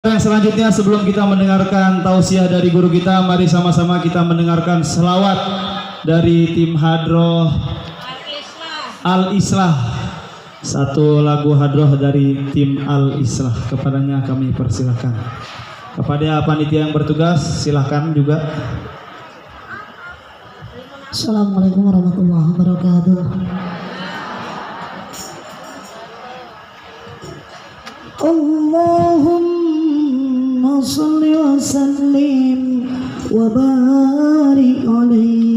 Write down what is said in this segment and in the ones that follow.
Yang selanjutnya sebelum kita mendengarkan tausiah dari guru kita, mari sama-sama kita mendengarkan selawat dari tim Hadroh Al-Islah. Satu lagu Hadroh dari tim Al-Islah, kepadanya kami persilahkan. Kepada panitia yang bertugas silahkan juga. Assalamualaikum warahmatullahi wabarakatuh. Allahumma salli wa sallim wa barik alaihi.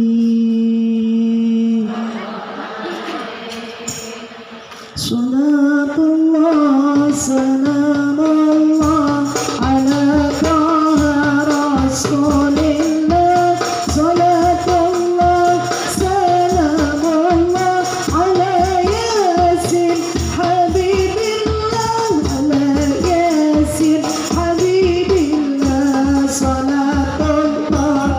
Salatullah salamullah ala taha rasulillah. Salatullah salamullah ala yasin habibillah. Ala yasin habibillah. Salatullah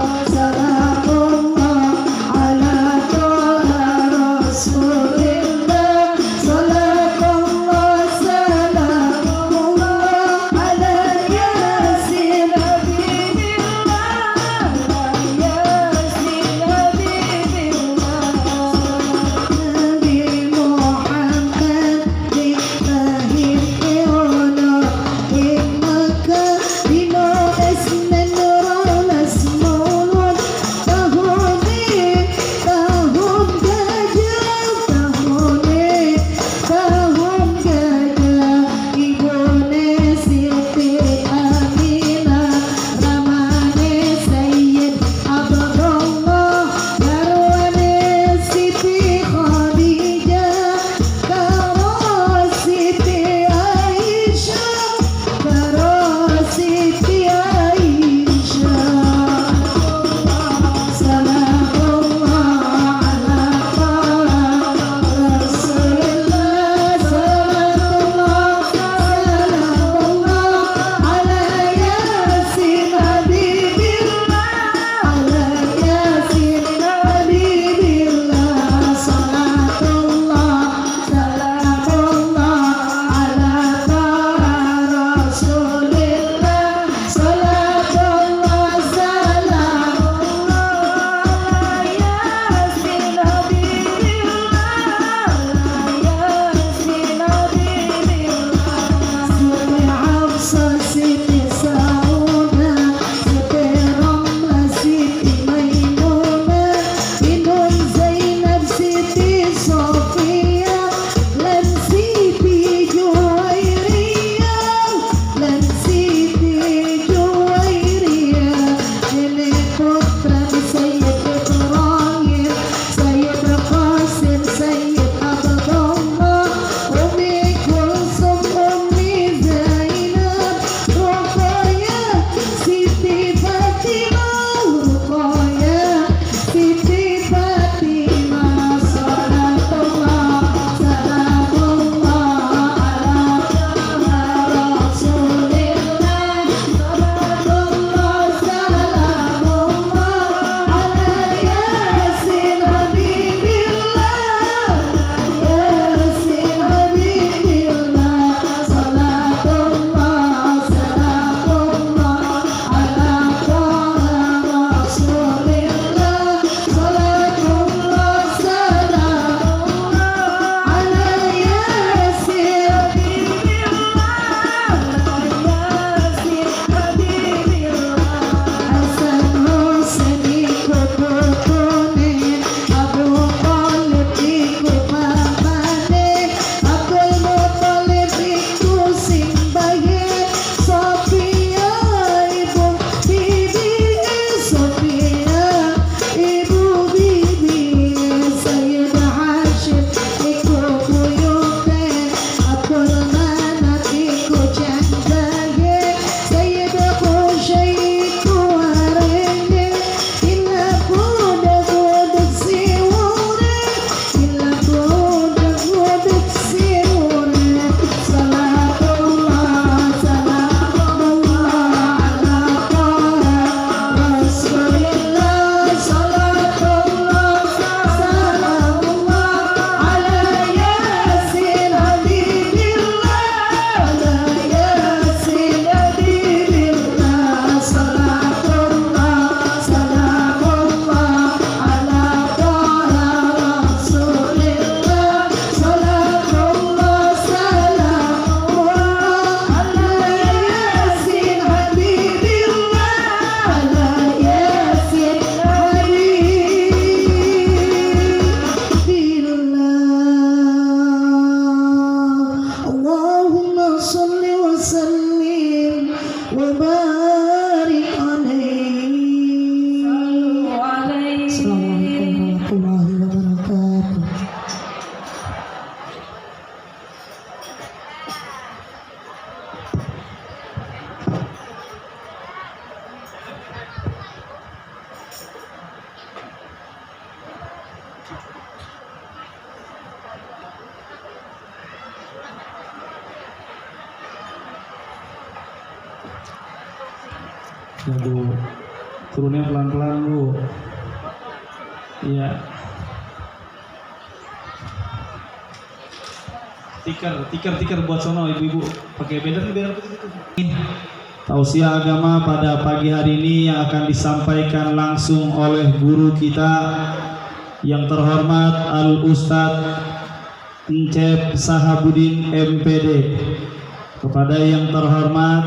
وبارك عليه. Assalamualaikum warahmatullahi wabarakatuh. Ya Bu, turunnya pelan-pelan Bu. Iya. Tikar buat sono ibu-ibu. Pakai banner begitu. Tausiah agama pada pagi hari ini yang akan disampaikan langsung oleh guru kita yang terhormat Al Ustadz Encep Sahabudin MPD. Kepada yang terhormat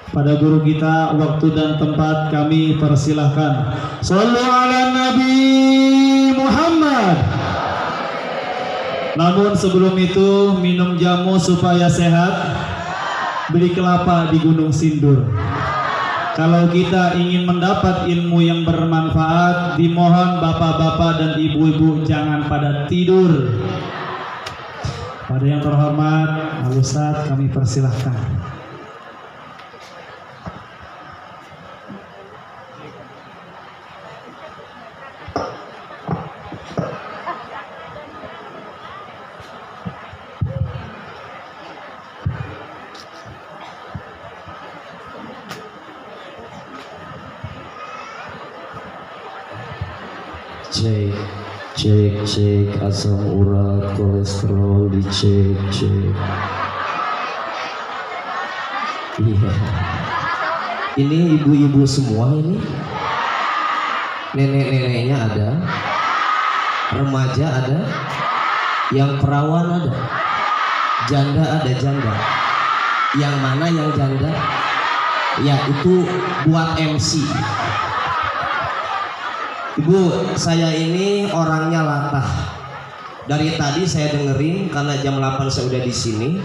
pada guru kita, waktu dan tempat kami persilahkan. Shallu ala Nabi Muhammad. Namun sebelum itu minum jamu supaya sehat. Beli kelapa di Gunung Sindur. Kalau kita ingin mendapat ilmu yang bermanfaat, dimohon bapak-bapak dan ibu-ibu jangan pada tidur. Pada yang terhormat Al Ustadz kami persilahkan. Cek asam urat kolesterol dicek. Iya. Ini ibu-ibu semua ini. Nenek-neneknya ada. Remaja ada. Yang perawan ada. Janda ada janda. Yang mana yang janda? Ya itu buat MC. Ibu, saya ini orangnya latah. Dari tadi saya dengerin karena jam 8 saya udah di sini.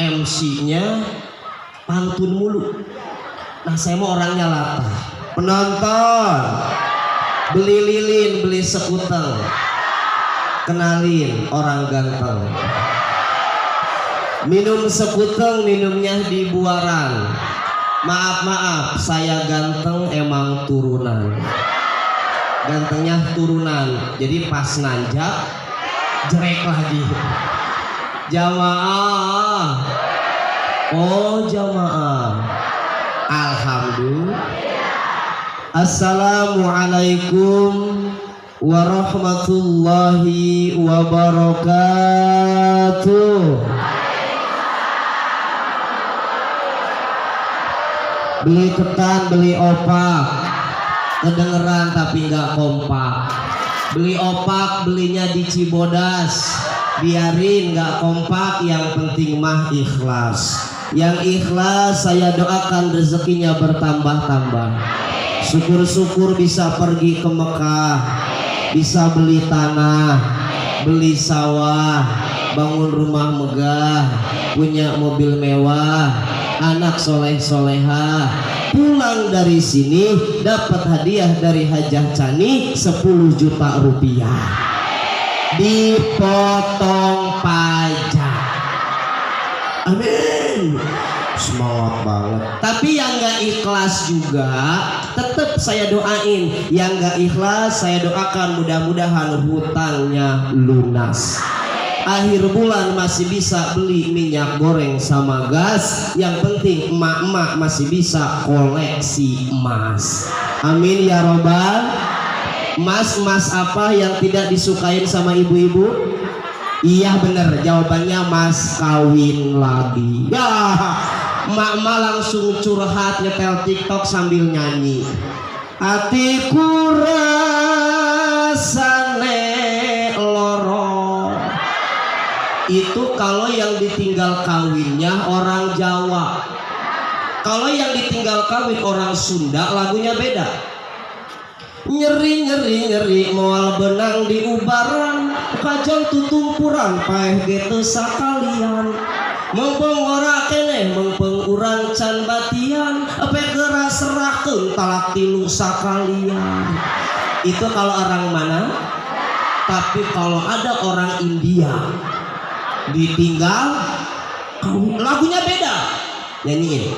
MC-nya pantun mulu. Nah, saya mau orangnya latah. Penonton, beli lilin, beli sekuteng. Kenalin orang ganteng. Minum sekuteng, minumnya di buaran. Maaf, saya ganteng emang turunan. Gantengnya turunan, jadi pas nanjak jerek lagi. Jamaah, oh jamaah, alhamdulillah. Assalamualaikum warahmatullahi wabarakatuh. Beli ketan, beli opak. Kedengeran tapi nggak kompak. Beli opak belinya di Cibodas. Biarin nggak kompak, yang penting mah ikhlas. Yang ikhlas saya doakan rezekinya bertambah-tambah. Syukur-syukur bisa pergi ke Mekah, bisa beli tanah, beli sawah, bangun rumah megah, punya mobil mewah, anak soleh-solehah. Pulang dari sini dapat hadiah dari Hajah Cani 10 juta rupiah. Dipotong pajak. Amin. Semangat banget. Tapi yang gak ikhlas juga tetap saya doain. Yang gak ikhlas saya doakan mudah-mudahan hutangnya lunas. Akhir bulan masih bisa beli minyak goreng sama gas. Yang penting emak-emak masih bisa koleksi emas. Amin ya robbal. Emas apa yang tidak disukain sama ibu-ibu? Iya bener, jawabannya mas kawin lagi. Ya, emak-emak langsung curhat nyetel TikTok sambil nyanyi. Hatiku rasane itu kalau yang ditinggal kawinnya orang Jawa. Kalau yang ditinggal kawin orang Sunda lagunya beda. Nyeri moal benang di ubaran, kajol tutumpuran paeh gitu sakalian. Mempeng ora keneh mempeng urang can batian pegera serahkeun talak tilu sakalian. Itu kalau orang mana? Tapi kalau ada orang India ditinggal lagunya beda, nyanyiin.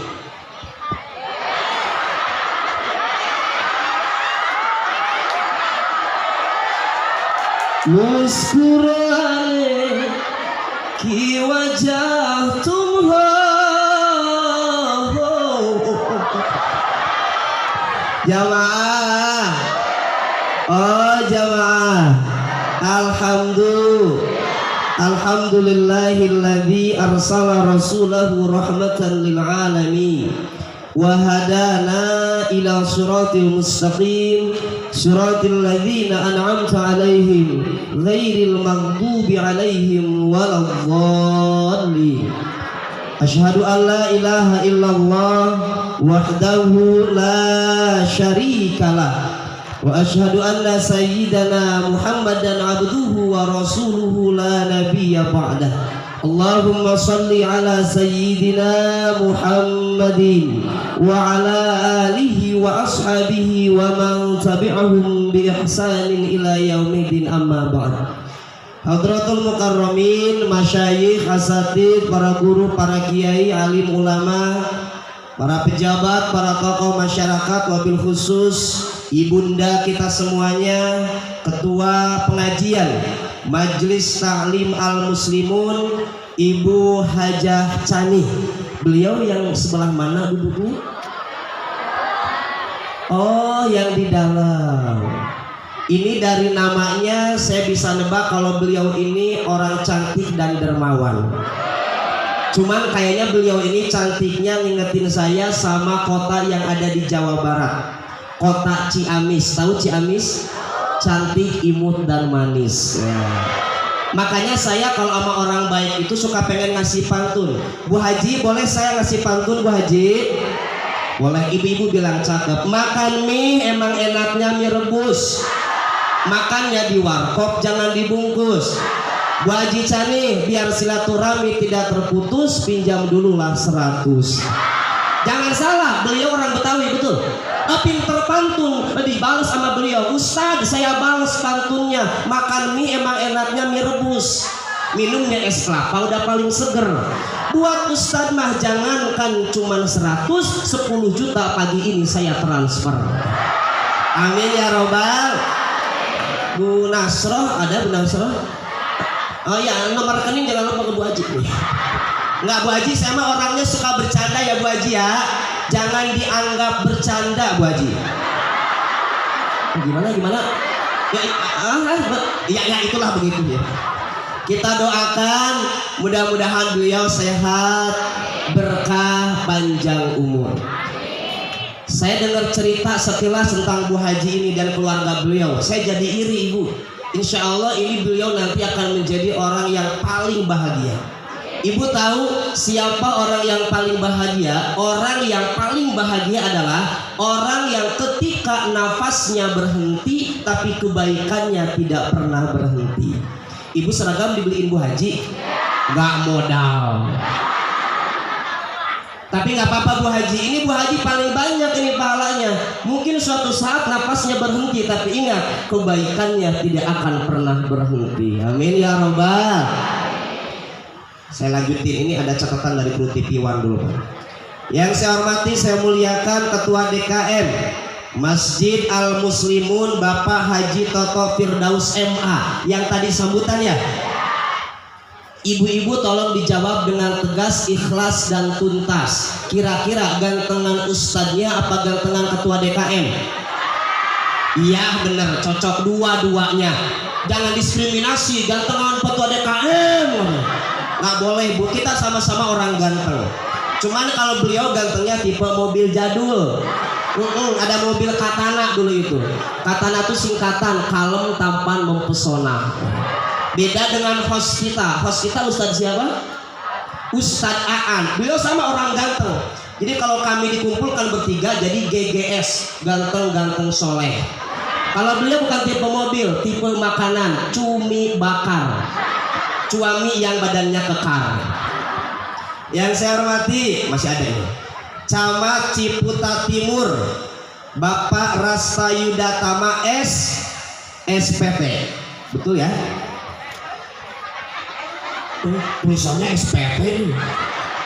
Muskurane ki wajah tumho. Jamaah, oh jamaah, alhamdulillahilladzi arsala rasulahu rahmatan lil alamin wa hadana ila siratil mustaqim siratil ladzina an'amta alaihim ghairil maghdubi alaihim waladdallin. Asyhadu an la ilaha illallah wahdahu la syarikalah wa asyhadu anna sayyidana Muhammadan abduhu wa rasuluhu la nabiyya ba'dah. Allahumma salli ala sayyidina Muhammadin wa ala alihi wa ashabihi wa man tabi'ahum bi ihsanin ila yaumidin, amma ba'd. Hadratul mukarramin, masyayikh, asatid, para guru, para kiai, alim ulama, para pejabat, para tokoh masyarakat, wabil khusus ibunda kita semuanya, ketua pengajian Majelis Ta'lim Al-Muslimun, Ibu Hajah Cani. Beliau yang sebelah mana duduknya? Oh, yang di dalam. Ini dari namanya saya bisa nebak kalau beliau ini orang cantik dan dermawan. Cuman kayaknya beliau ini cantiknya ngingetin saya sama kota yang ada di Jawa Barat, kota Ciamis. Tahu Ciamis? Cantik, imut, dan manis ya. Makanya saya kalau sama orang baik itu suka pengen ngasih pantun. Bu Haji, boleh saya ngasih pantun Bu Haji? Boleh. Ibu-ibu bilang cakep. Makan mie emang enaknya mie rebus, makannya di warkop jangan dibungkus. Bu Haji Cani, biar silaturahmi tidak terputus, pinjam dululah 100. Jangan salah, beliau orang Betawi, betul. Pinter pantun, dibalas sama beliau. Ustadz, saya balas pantunnya. Makan mie emang enaknya mie rebus, minumnya es kelapa udah paling seger. Buat Ustadz mah jangankan cuman 100, 10 juta pagi ini saya transfer. Amin ya robbal. Bu Nasroh, ada Bu Nasroh? Oh ya, nomor rekening jangan lupa ke Bu Haji. Enggak Bu Haji, saya mah orangnya suka bercanda ya Bu Haji ya. Jangan dianggap bercanda Bu Haji. Gimana? Ya itulah begitu ya. Kita doakan mudah-mudahan beliau sehat, berkah, panjang umur. Saya dengar cerita sekilas tentang Bu Haji ini dan keluarga beliau. Saya jadi iri Ibu. Insya Allah ini beliau nanti akan menjadi orang yang paling bahagia. Ibu tahu siapa orang yang paling bahagia? Orang yang paling bahagia adalah orang yang ketika nafasnya berhenti tapi kebaikannya tidak pernah berhenti. Ibu seragam dibeliin Bu Haji? Gak modal. Tapi nggak apa-apa Bu Haji, ini Bu Haji paling banyak ini pahalanya. Mungkin suatu saat nafasnya berhenti, tapi ingat kebaikannya tidak akan pernah berhenti. Amin ya robbal. Saya lanjutin, ini ada catatan dari Bro TV One dulu. Yang saya hormati, saya muliakan Ketua DKM Masjid Al Muslimun Bapak Haji Toto Firdaus MA yang tadi sambutannya. Ibu-ibu tolong dijawab dengan tegas, ikhlas, dan tuntas. Kira-kira gantengan ustadznya apa gantengan ketua DKM? Iya bener, cocok dua-duanya. Jangan diskriminasi, gantengan ketua DKM. Nggak boleh Bu, kita sama-sama orang ganteng. Cuman kalau beliau gantengnya tipe mobil jadul. Ada mobil Katana dulu itu. Katana itu singkatan, kalem, tampan, mempesona. Beda dengan host kita. Host kita Ustadz siapa? Ustadz Aan. Beliau sama orang ganteng. Jadi kalau kami dikumpulkan bertiga jadi GGS, ganteng-ganteng soleh. Kalau beliau bukan tipe mobil, tipe makanan, cumi bakar, cuami yang badannya kekar. Yang saya hormati, masih ada ini. Camat Ciputa Timur, Bapak Rastayudatama SPT. Betul ya? Tulisannya SPT nih.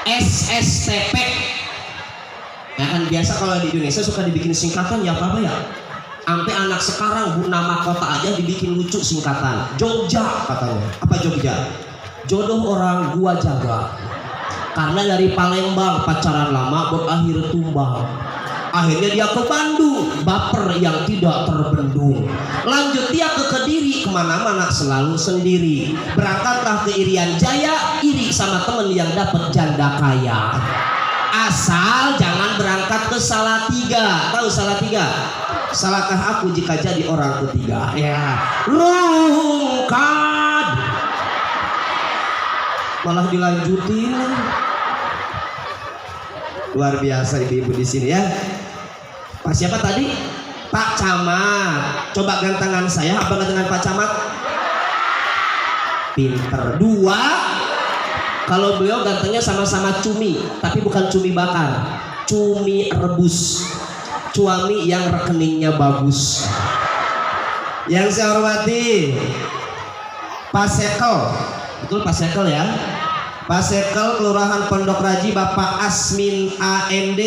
SSTP. Ya kan biasa kalau di Indonesia suka dibikin singkatan ya apa ya? Sampai anak sekarang nama kota aja dibikin lucu singkatan. Jogja katanya. Apa Jogja? Jodoh orang gua jaga. Karena dari Palembang pacaran lama berakhir tumbang. Akhirnya dia ke Bandung, baper yang tidak terbendung. Lanjut dia ke Kediri, kemana-mana selalu sendiri. Berangkatlah ke Irian Jaya, iri sama temen yang dapat janda kaya. Asal jangan berangkat ke Salatiga. Tahu Salatiga? Salahkah aku jika jadi orang ketiga? Ya, rungkad. Malah dilanjutin. Luar biasa ibu-ibu di sini ya. Pak siapa tadi? Pak Camat. Coba gantangan saya, apa gantangan Pak Camat? Pinter. Dua. Kalau beliau gantengnya sama-sama cumi, tapi bukan cumi bakar, cumi rebus. Suami yang rekeningnya bagus. Yang saya hormati Pak Sekel. Betul Pak Sekel ya? Pak Sekel Kelurahan Pondok Raji, Bapak Asmin AMD,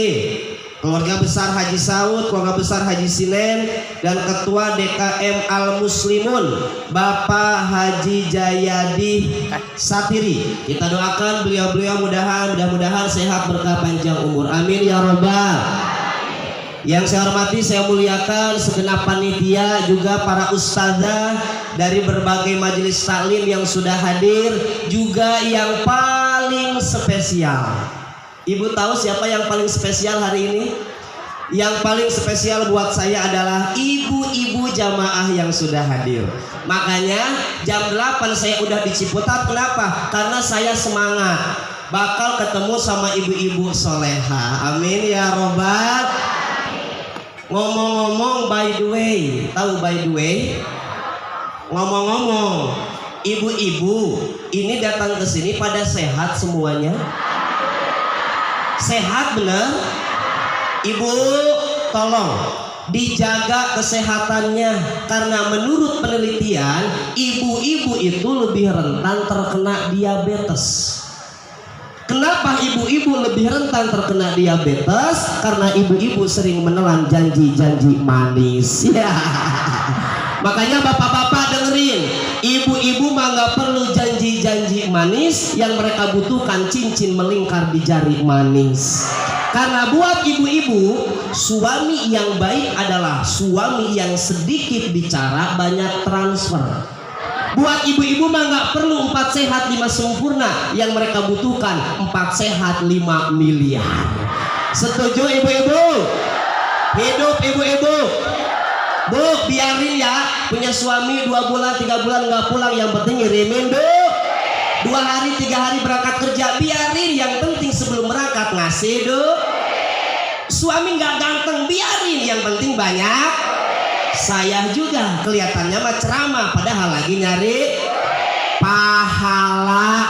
keluarga besar Haji Saud, keluarga besar Haji Sinen, dan Ketua DKM Al Muslimun Bapak Haji Jayadi Satiri. Kita doakan beliau-beliau mudah-mudahan sehat berkah panjang umur. Amin ya robbal. Yang saya hormati, saya muliakan segenap panitia, juga para ustazah dari berbagai majelis taklim yang sudah hadir, juga yang paling spesial. Ibu tahu siapa yang paling spesial hari ini? Yang paling spesial buat saya adalah ibu-ibu jamaah yang sudah hadir. Makanya jam 8 saya udah di Ciputat. Kenapa? Karena saya semangat bakal ketemu sama ibu-ibu soleha. Amin ya robbal. Ngomong-ngomong, by the way, tahu by the way? Ngomong-ngomong, ibu-ibu ini datang ke sini pada sehat semuanya? Sehat bener? Ibu tolong dijaga kesehatannya, karena menurut penelitian ibu-ibu itu lebih rentan terkena diabetes. Kenapa ibu-ibu lebih rentan terkena diabetes? Karena ibu-ibu sering menelan janji-janji manis. Ya. Makanya bapak-bapak dengerin, ibu-ibu mah nggak perlu janji-janji manis, yang mereka butuhkan cincin melingkar di jari manis. Karena buat ibu-ibu, suami yang baik adalah suami yang sedikit bicara banyak transfer. Buat ibu-ibu mah nggak perlu 4 sehat 5 sempurna, yang mereka butuhkan 4 sehat 5 miliar. Setuju ibu-ibu? Hidup ibu-ibu. Bu, biarin ya punya suami 2 bulan 3 bulan nggak pulang, yang penting ngirimin bu. 2 hari 3 hari berangkat kerja, biarin, yang penting sebelum berangkat ngasih du. Suami nggak ganteng, biarin, yang penting banyak. Saya juga kelihatannya mah ceramah, padahal lagi nyari pahala.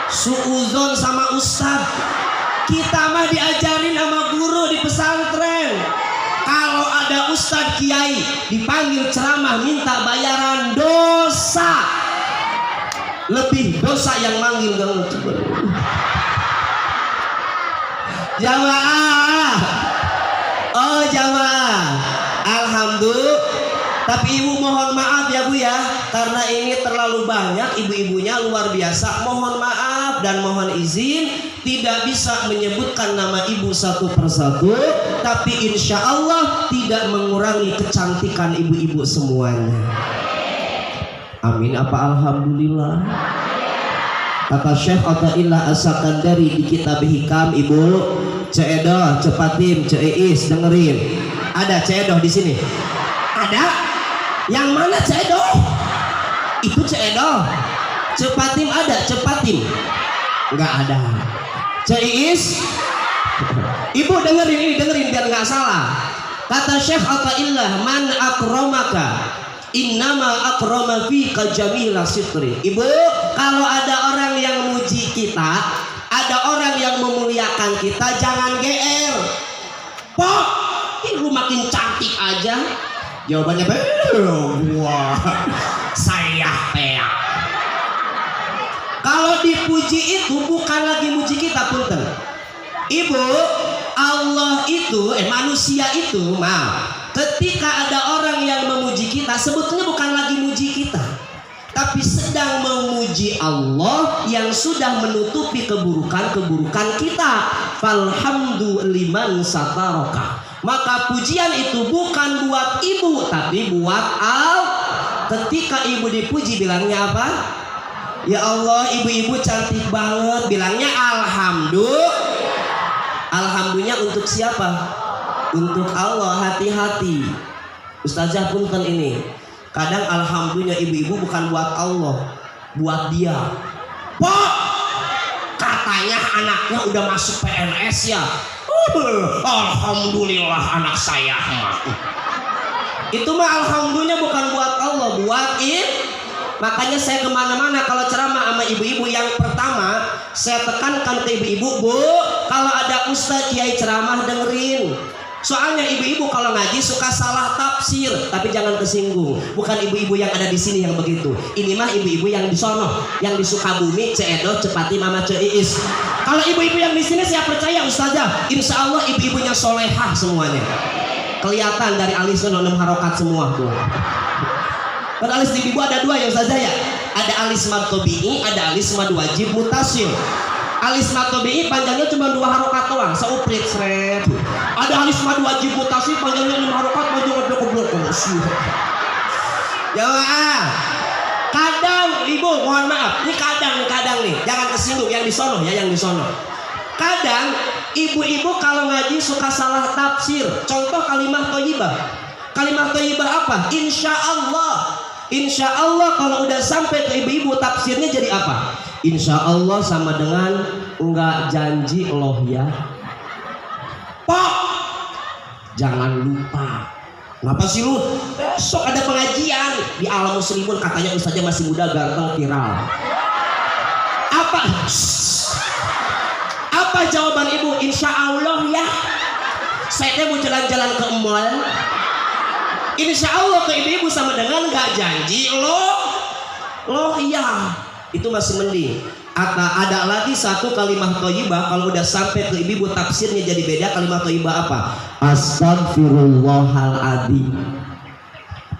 Suuzon sama ustad. Kita mah diajarin sama guru di pesantren. Kalau ada ustad kiai dipanggil ceramah minta bayaran dosa. Lebih dosa yang manggil gak. Jamaah, oh jamaah, alhamdulillah. Tapi ibu mohon maaf ya bu ya, karena ini terlalu banyak ibu-ibunya, luar biasa. Mohon maaf dan mohon izin, tidak bisa menyebutkan nama ibu satu persatu, tapi insya Allah tidak mengurangi kecantikan ibu-ibu semuanya. Amin apa alhamdulillah. Kata Syekh Athaillah As-Sakandari di kitab Hikam, ibu Ceedoh, Cepatim, Ceiis, dengerin. Ada Ceedoh di sini? Ada? Yang mana Ceedoh? Itu Ceedoh. Cepatim ada? Cepatim? Enggak ada. Ceiis? Ibu dengerin ini, dengerin biar nggak salah. Kata Syekh Athaillah, man akramaka innama akrama fika jamila sitri. Ibu, kalau ada orang yang muji kita, ada orang yang memuliakan kita, jangan GR. Pok, lu makin cantik aja. Jawabannya gua saya peak. Kalau dipuji itu bukan lagi muji kita, punten. Ibu, Allah itu, manusia itu, ketika ada orang yang memuji kita, sebetulnya bukan lagi muji kita, tapi sedang memuji Allah yang sudah menutupi keburukan-keburukan kita. Falhamdu liman sataraka. Maka pujian itu bukan buat ibu, tapi buat ketika ibu dipuji bilangnya apa? Ya Allah, ibu-ibu cantik banget. Bilangnya Alhamdulillah untuk siapa? Untuk Allah. Hati-hati. Ustazah punten ini. Kadang alhamdulillah ibu-ibu bukan buat Allah, buat dia. Pak, katanya anaknya udah masuk PNS ya. Alhamdulillah anak saya. Itu mah alhamdulillah bukan buat Allah, buat Makanya saya kemana-mana kalau ceramah sama ibu-ibu, yang pertama saya tekankan ke ibu-ibu, Bu, kalau ada ustaz kiai ceramah dengerin. Soalnya ibu-ibu kalau ngaji suka salah tafsir, tapi jangan kesinggung. Bukan ibu-ibu yang ada di sini yang begitu. Ini mah ibu-ibu yang di sono, yang di Sukabumi, Ceedo, Cepati, Mama Ceiis. Kalau ibu-ibu yang di sini saya percaya ustazah, insya Allah ibu-ibunya solehah semuanya. Kelihatan dari alisnya 6 harokat semua tuh. Dan alis ibu ada 2 ya ustazah ya. Ada alis matobi'i, ada alis mad wajib mutasil. Alis matobi'i panjangnya cuma 2 harokat doang, seuprit seret. Ada alis mad wajib mutasil panjangnya 6 harokat, panjangnya goblok. Jamaah, kadang ibu mohon maaf, ini kadang nih, jangan kesinggung yang di sono ya, yang di sono. Kadang ibu-ibu kalau ngaji suka salah tafsir. Contoh kalimat thayyibah. Kalimat thayyibah apa? Insya Allah. Insya Allah kalau udah sampai ke ibu-ibu tafsirnya jadi apa? Insya Allah sama dengan enggak janji loh ya. Pak, jangan lupa. Kenapa sih lu? Besok ada pengajian di Al Muslimun, katanya ustaznya masih muda, ganteng, viral. Apa jawaban ibu? Insya Allah ya. Saya mau jalan-jalan ke mall. Insya Allah ke ibu-ibu sama dengan gak janji loh iya. Itu masih mending. Ada lagi satu kalimat thayyibah, kalau udah sampai ke ibu tafsirnya jadi beda. Kalimat thayyibah apa? Astagfirullahaladzim.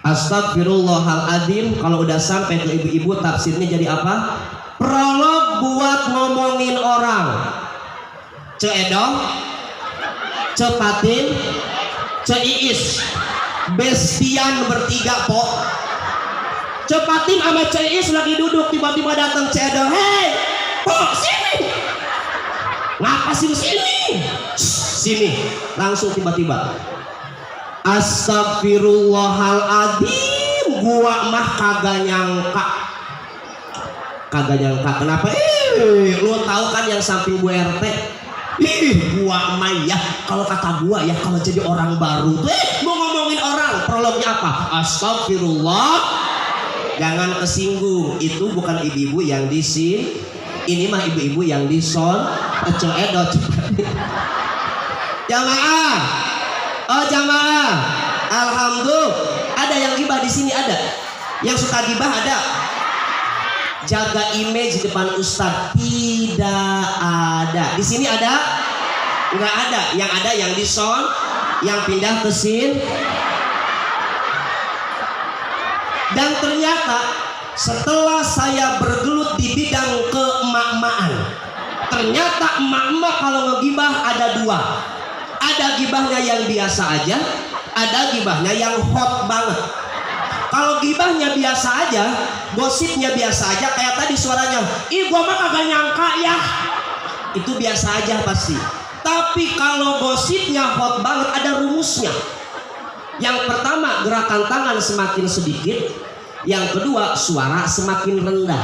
Astagfirullahaladzim kalau udah sampai ke ibu-ibu tafsirnya jadi apa? Prolog buat ngomongin orang. Ceedong, Cepatin, Ceiis, bestian bertiga po. Cepatin sama Ceiis lagi duduk, tiba-tiba datang Ceedong, hei po sini. Ngapa sih sini? Sini, langsung tiba-tiba. Astagfirullahaladzim, gua mah kagak nyangka. Kenapa? Lu tahu kan yang samping Bu RT? Gua mah ya, kalau kata gua ya, kalau jadi orang baru tuh mau ngomongin orang, prolognya apa? Astagfirullah. Jangan kesinggung, itu bukan ibu-ibu yang di sini. Ini mah ibu-ibu yang di son. Jamaah. Oh jamaah. Alhamdulillah. Ada yang gibah di sini, ada. Yang suka gibah ada. Jaga image depan ustadz, tidak ada. Di sini ada? Enggak ada. Yang ada yang di son, yang pindah ke sini. Dan ternyata setelah saya bergelut di bidang keemak-emaan, ternyata emak-emak kalau ngegibah ada 2. Ada gibahnya yang biasa aja, ada gibahnya yang hot banget. Kalau gibahnya biasa aja, gosipnya biasa aja, kayak tadi suaranya, ih gua mah kagak nyangka ya, itu biasa aja pasti. Tapi kalau gosipnya hot banget, ada rumusnya. Yang pertama, gerakan tangan semakin sedikit. Yang kedua, suara semakin rendah.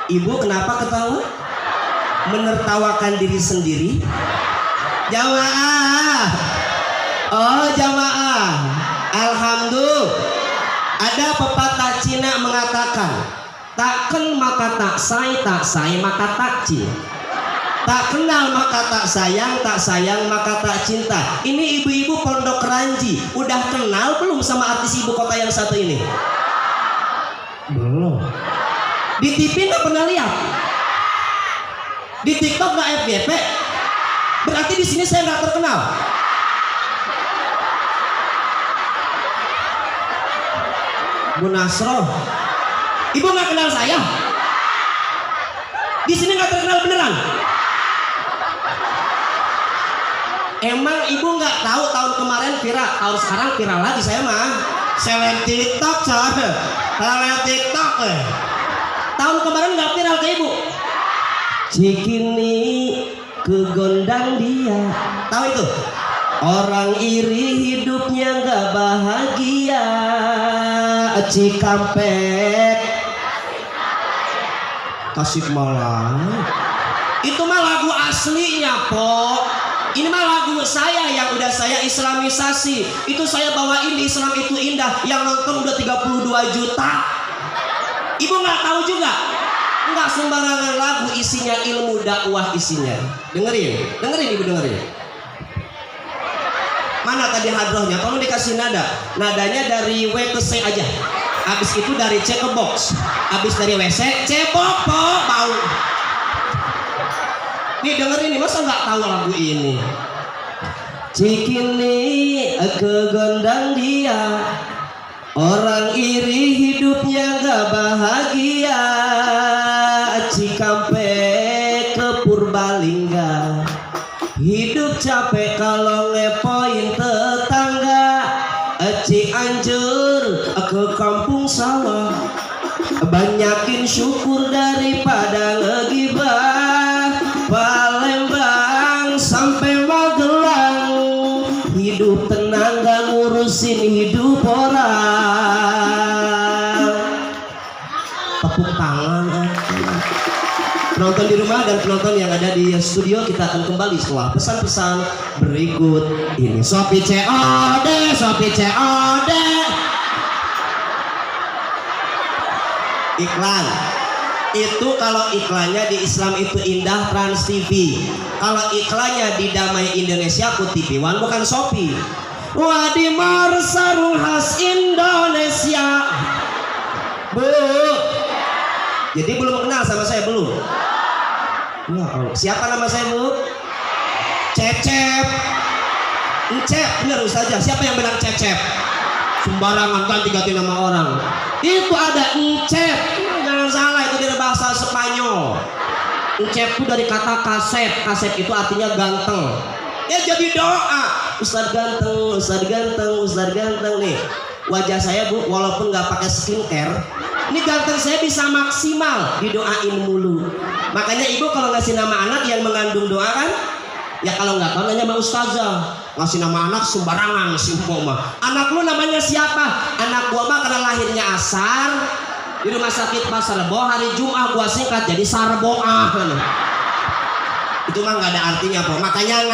Ibu kenapa ketawa? Menertawakan diri sendiri. Jamaah. Oh, jamaah. Alhamdulillah. Ada pepatah Cina mengatakan, takkan maka tak say maka tak cin. Tak kenal maka tak sayang maka tak cinta. Ini ibu-ibu pondok Keranji, udah kenal belum sama artis ibu kota yang satu ini? Belum. Di TV nggak pernah lihat. Di TikTok nggak FYP. Berarti di sini saya nggak terkenal. Bu Nasro, ibu nggak kenal saya? Di sini nggak terkenal beneran? Emang ibu nggak tahu tahun kemarin viral, tahun sekarang viral lagi saya mah. Selen TikTok coy, selen TikTok. Tahun kemarin nggak viral ke ibu? Cikini kegondang dia, tahu itu? Orang iri hidupnya nggak bahagia. Cikampek Tasikmalaya. Itu mah lagu aslinya, Po. Ini mah lagu saya yang udah saya islamisasi. Itu saya bawain di Islam Itu Indah, yang nonton udah 32 juta. Ibu nggak tahu juga? Nggak sembarangan lagu, isinya ilmu dakwah isinya. Dengerin ibu dengerin. Mana tadi hadrohnya? Tolong dikasih nada. Nadanya dari W ke C aja. Habis itu dari C ke box. Habis dari WC C popo bau. Nih dengerin nih, masa nggak tahu lagu ini? Cikini kegondang dia, orang iri hidupnya nggak bahagia. Cikampek ke Purbalingga, hidup capek kalau ngepoin tetangga. Cianjur ke kampung sawah, banyakin syukur daripada ngegibah. Palembang sampai Magelang, hidup tenang gak ngurusin hidup orang. Tepuk tangan. Penonton di rumah dan penonton yang ada di studio, kita akan kembali setelah pesan-pesan berikut ini. Sopi COD, Sopi COD. Iklan itu kalau iklannya di Islam Itu Indah Trans TV. Kalau iklannya di Damai Indonesia ku TV One, bukan Sopi. Wadimar sarung khas Indonesia. Bu, jadi belum kenal sama saya belum? Ya, siapa nama saya bu? Cecep. Encep, bener Ustazah. Siapa yang bilang Cecep? Sembarangan ganti-ganti nama orang. Itu ada Encep. Jangan salah, itu dari bahasa Spanyol. Encep itu dari kata kasep. Kasep itu artinya ganteng. Ya jadi doa. Ustaz ganteng, Ustaz ganteng, Ustaz ganteng nih. Wajah saya bu, walaupun nggak pakai skincare, ini ganteng saya bisa maksimal didoain mulu. Makanya ibu kalau ngasih nama anak yang mengandung doa kan, ya kalau nggak tahu nanya sama Ustazah. Ngasih nama anak sembarangan si Mbok mah. Anak lu namanya siapa? Anak gua mah karena lahirnya asar di rumah sakit Pasar Rebo, hari Jumat gua singkat jadi Sarboah. Itu mah nggak ada artinya po. Makanya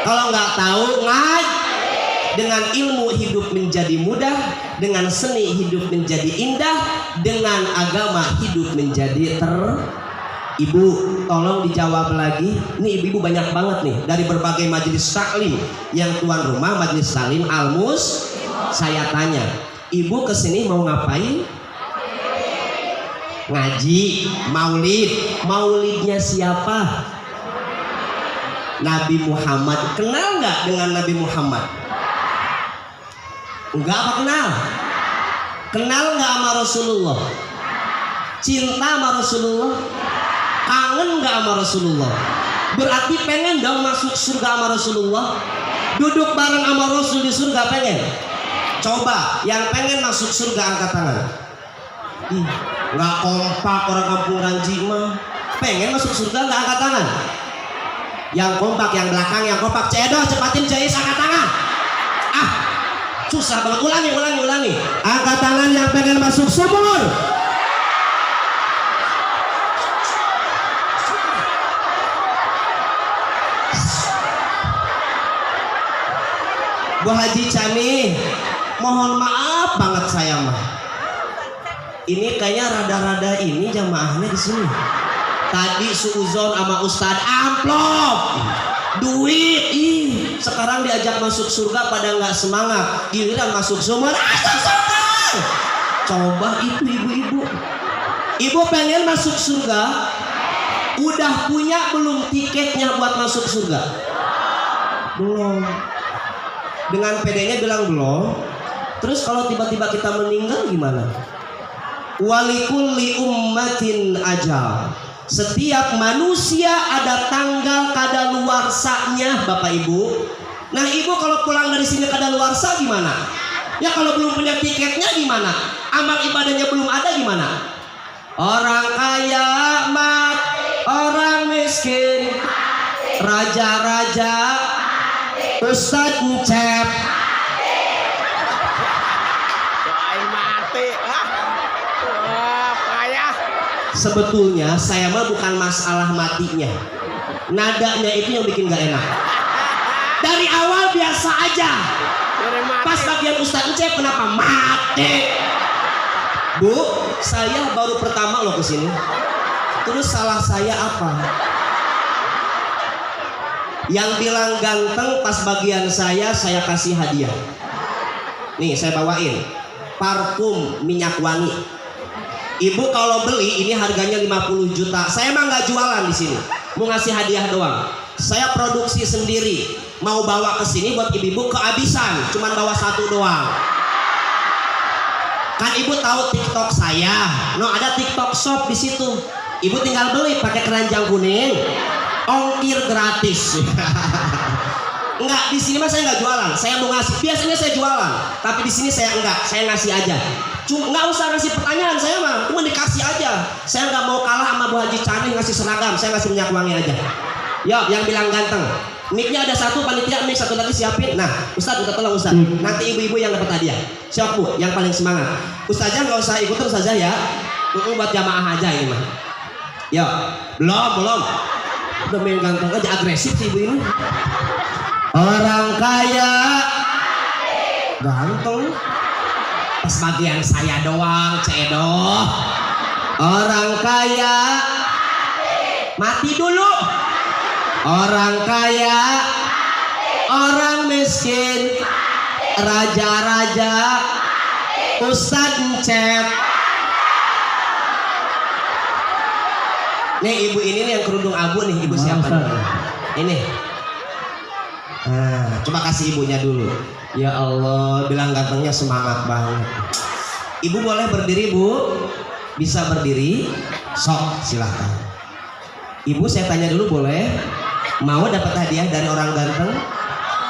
kalau nggak tahu dengan ilmu hidup menjadi mudah, dengan seni hidup menjadi indah, dengan agama hidup menjadi Ibu tolong dijawab lagi. Nih ibu-ibu banyak banget nih dari berbagai majelis taklim yang tuan rumah majelis taklim Almus. Saya tanya, ibu kesini mau ngapain? Ngaji, maulid. Maulidnya siapa? Nabi Muhammad. Kenal nggak dengan Nabi Muhammad? Enggak apa kenal? Kenal nggak sama Rasulullah? Cinta sama Rasulullah? Kangen nggak sama Rasulullah? Berarti pengen dong masuk surga sama Rasulullah? Duduk bareng sama Rasul di surga pengen? Coba yang pengen masuk surga angkat tangan. Ih, nggak kompak orang kampung Ranji mah. Pengen masuk surga nggak angkat tangan? Yang kompak, yang belakang, yang kompak. Cedo, cepatin Jais angkat tangan. Ah, susah banget. Ulangi. Angkat tangan yang pengen masuk sumur. Bu Haji Cani, mohon maaf banget saya mah. Ini kayaknya rada-rada ini jamaahnya di sini. Tadi suuzon sama Ustadz amplop, duit, sekarang diajak masuk surga pada nggak semangat, giliran masuk sumur, coba itu ibu-ibu, ibu pengen masuk surga, udah punya belum tiketnya buat masuk surga? Belum. Dengan pedenya bilang belum. Terus kalau tiba-tiba kita meninggal gimana? Walikulli ummatin ajal. Setiap manusia ada tanggal kadaluarsanya, Bapak Ibu. Nah, Ibu kalau pulang dari sini kadaluarsa gimana? Ya kalau belum punya tiketnya gimana? Amal ibadahnya belum ada gimana? Orang kaya mati, orang miskin, raja-raja, Ustadz Encep. Sebetulnya saya mah bukan masalah matinya, nadanya itu yang bikin gak enak. Dari awal biasa aja, pas bagian Ustadz Encep kenapa mati? Bu, saya baru pertama loh kesini. Terus salah saya apa? Yang bilang ganteng pas bagian saya kasih hadiah. Nih saya bawain parfum minyak wangi. Ibu kalau beli ini harganya 50 juta. Saya emang nggak jualan di sini. Mau ngasih hadiah doang. Saya produksi sendiri. Mau bawa ke sini buat ibu-ibu kehabisan. Cuman bawa satu doang. Kan ibu tahu TikTok saya. No, ada TikTok shop di situ. Ibu tinggal beli pakai keranjang kuning. Ongkir gratis. Enggak, di sini mah saya nggak jualan. Saya mau ngasih. Biasanya saya jualan, tapi di sini saya enggak. Saya ngasih aja. Cuma nggak usah ngasih pertanyaan, saya mah cuma dikasih aja. Saya nggak mau kalah sama Bu Haji Cani ngasih seragam. Saya ngasih minyak wangi aja. Yo, yang bilang ganteng. Mic-nya ada satu, panitia mic satu lagi siapin. Nah, Ustadz minta tolong Ustadz. Nanti ibu-ibu yang dapat hadiah. Siap Bu, yang paling semangat. Ustazah nggak usah ikut terus aja ya. Buat jamaah aja ini mah. Yo, belum. Udah main ganteng aja, agresif sih ibu ini. Orang kaya ganteng. Pas bagian saya doang, cedoh. Orang kaya mati dulu. Orang kaya, orang miskin, raja-raja, Ustadz Encep. Nih ibu ini nih yang kerudung abu nih, ibu siapa nih? Ini. Nah, coba kasih ibunya dulu. Ya Allah, bilang gantengnya semangat banget. Ibu boleh berdiri Bu? Bisa berdiri? Sok, silahkan. Ibu saya tanya dulu boleh? Mau dapat hadiah dari orang ganteng?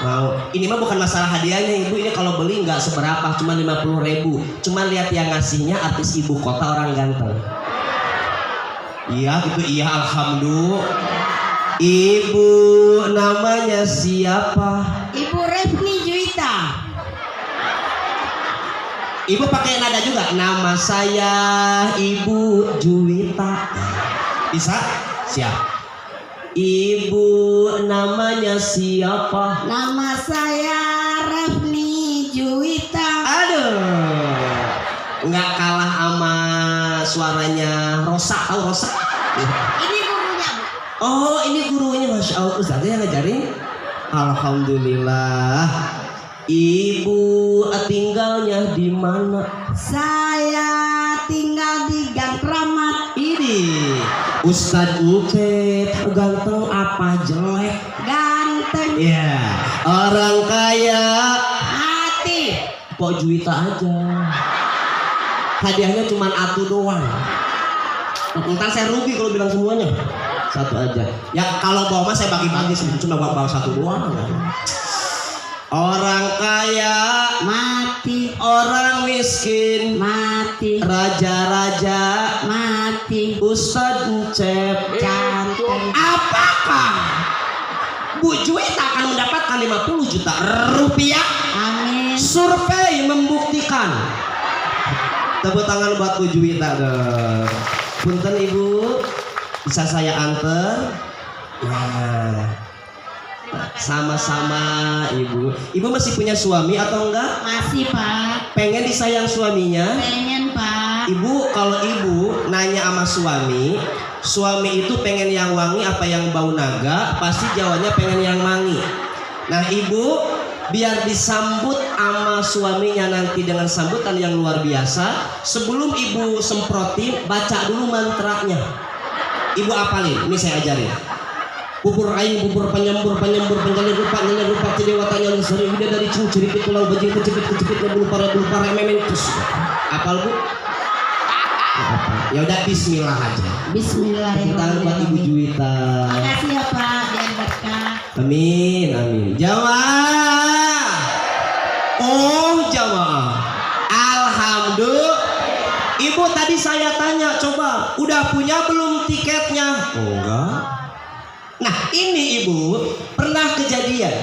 Mau. Ini mah bukan masalah hadiahnya ibu. Ini kalau beli nggak seberapa, cuma 50.000. Cuma lihat yang ngasihnya artis ibu kota orang ganteng. Iya gitu, iya alhamdulillah. Ibu namanya siapa? Ibu Refni Juwita. Ibu pakai nada juga. Nama saya Ibu Juwita. Bisa? Siap. Ibu namanya siapa? Nama saya Refni Juwita. Aduh, nggak kalah sama suaranya Rosa. Tahu Rosa? Ini gurunya Bu. Oh, ini gurunya, Masya Allah. Ustazah yang ngajarin? Alhamdulillah. Ibu tinggalnya di mana? Saya tinggal di Gang Kramat. Ini Ustadz Encep ganteng apa jelek? Ganteng. Ya, orang kaya Hati. Pok Juwita aja. Hadiahnya cuma atu doang. Ntar saya rugi kalau bilang semuanya. Satu aja. Ya kalau bawa mah saya bagi-bagi sih, cuma bawa satu doang. Orang kaya Mati. orang miskin, Mati. raja-raja, Mati. Ustadz Encep Ganteng. apakah Bu Juwita akan mendapatkan 50 juta rupiah? Amin. Survei membuktikan. Tepuk tangan buat Bu Juwita dong. Punten Ibu, bisa saya anter? Nah. Sama-sama ibu. Ibu masih punya suami atau enggak? Masih Pak. Pengen disayang suaminya? Pengen Pak. Ibu, kalau ibu nanya sama suami itu pengen yang wangi apa yang bau naga? Pasti jawabannya pengen yang wangi. Nah ibu, biar disambut sama suaminya nanti dengan sambutan yang luar biasa, sebelum ibu semprotin, baca dulu mantranya. Ibu apalin, ini saya ajarin. Bubur aing, bubur penyembur, penjalir rupa tidewatanya seri udah dari curi tulang bajing kejepit bulu para mementus. Apal bu? Ya udah bismillah aja. Kita buat Ibu Juwita. Makasih ya Pak, biar berkah. Amin. Jamaah. Oh jamaah. Alhamdulillah. Ibu tadi saya tanya, coba udah punya belum tiketnya? Oh, enggak. Nah ini ibu pernah kejadian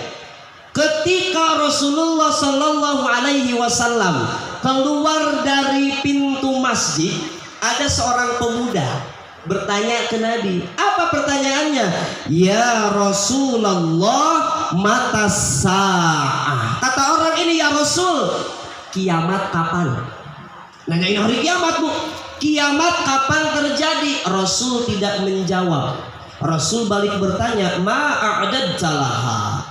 ketika Rasulullah Shallallahu Alaihi Wasallam keluar dari pintu masjid, ada seorang pemuda bertanya ke Nabi. Apa pertanyaannya? Ya Rasulullah, mata sa'ah. Kata orang ini, ya Rasul, kiamat kapan? Nanyain hari kiamat bu. Kiamat kapan terjadi? Rasul tidak menjawab. Rasul balik bertanya, ma'a'adadzalaha.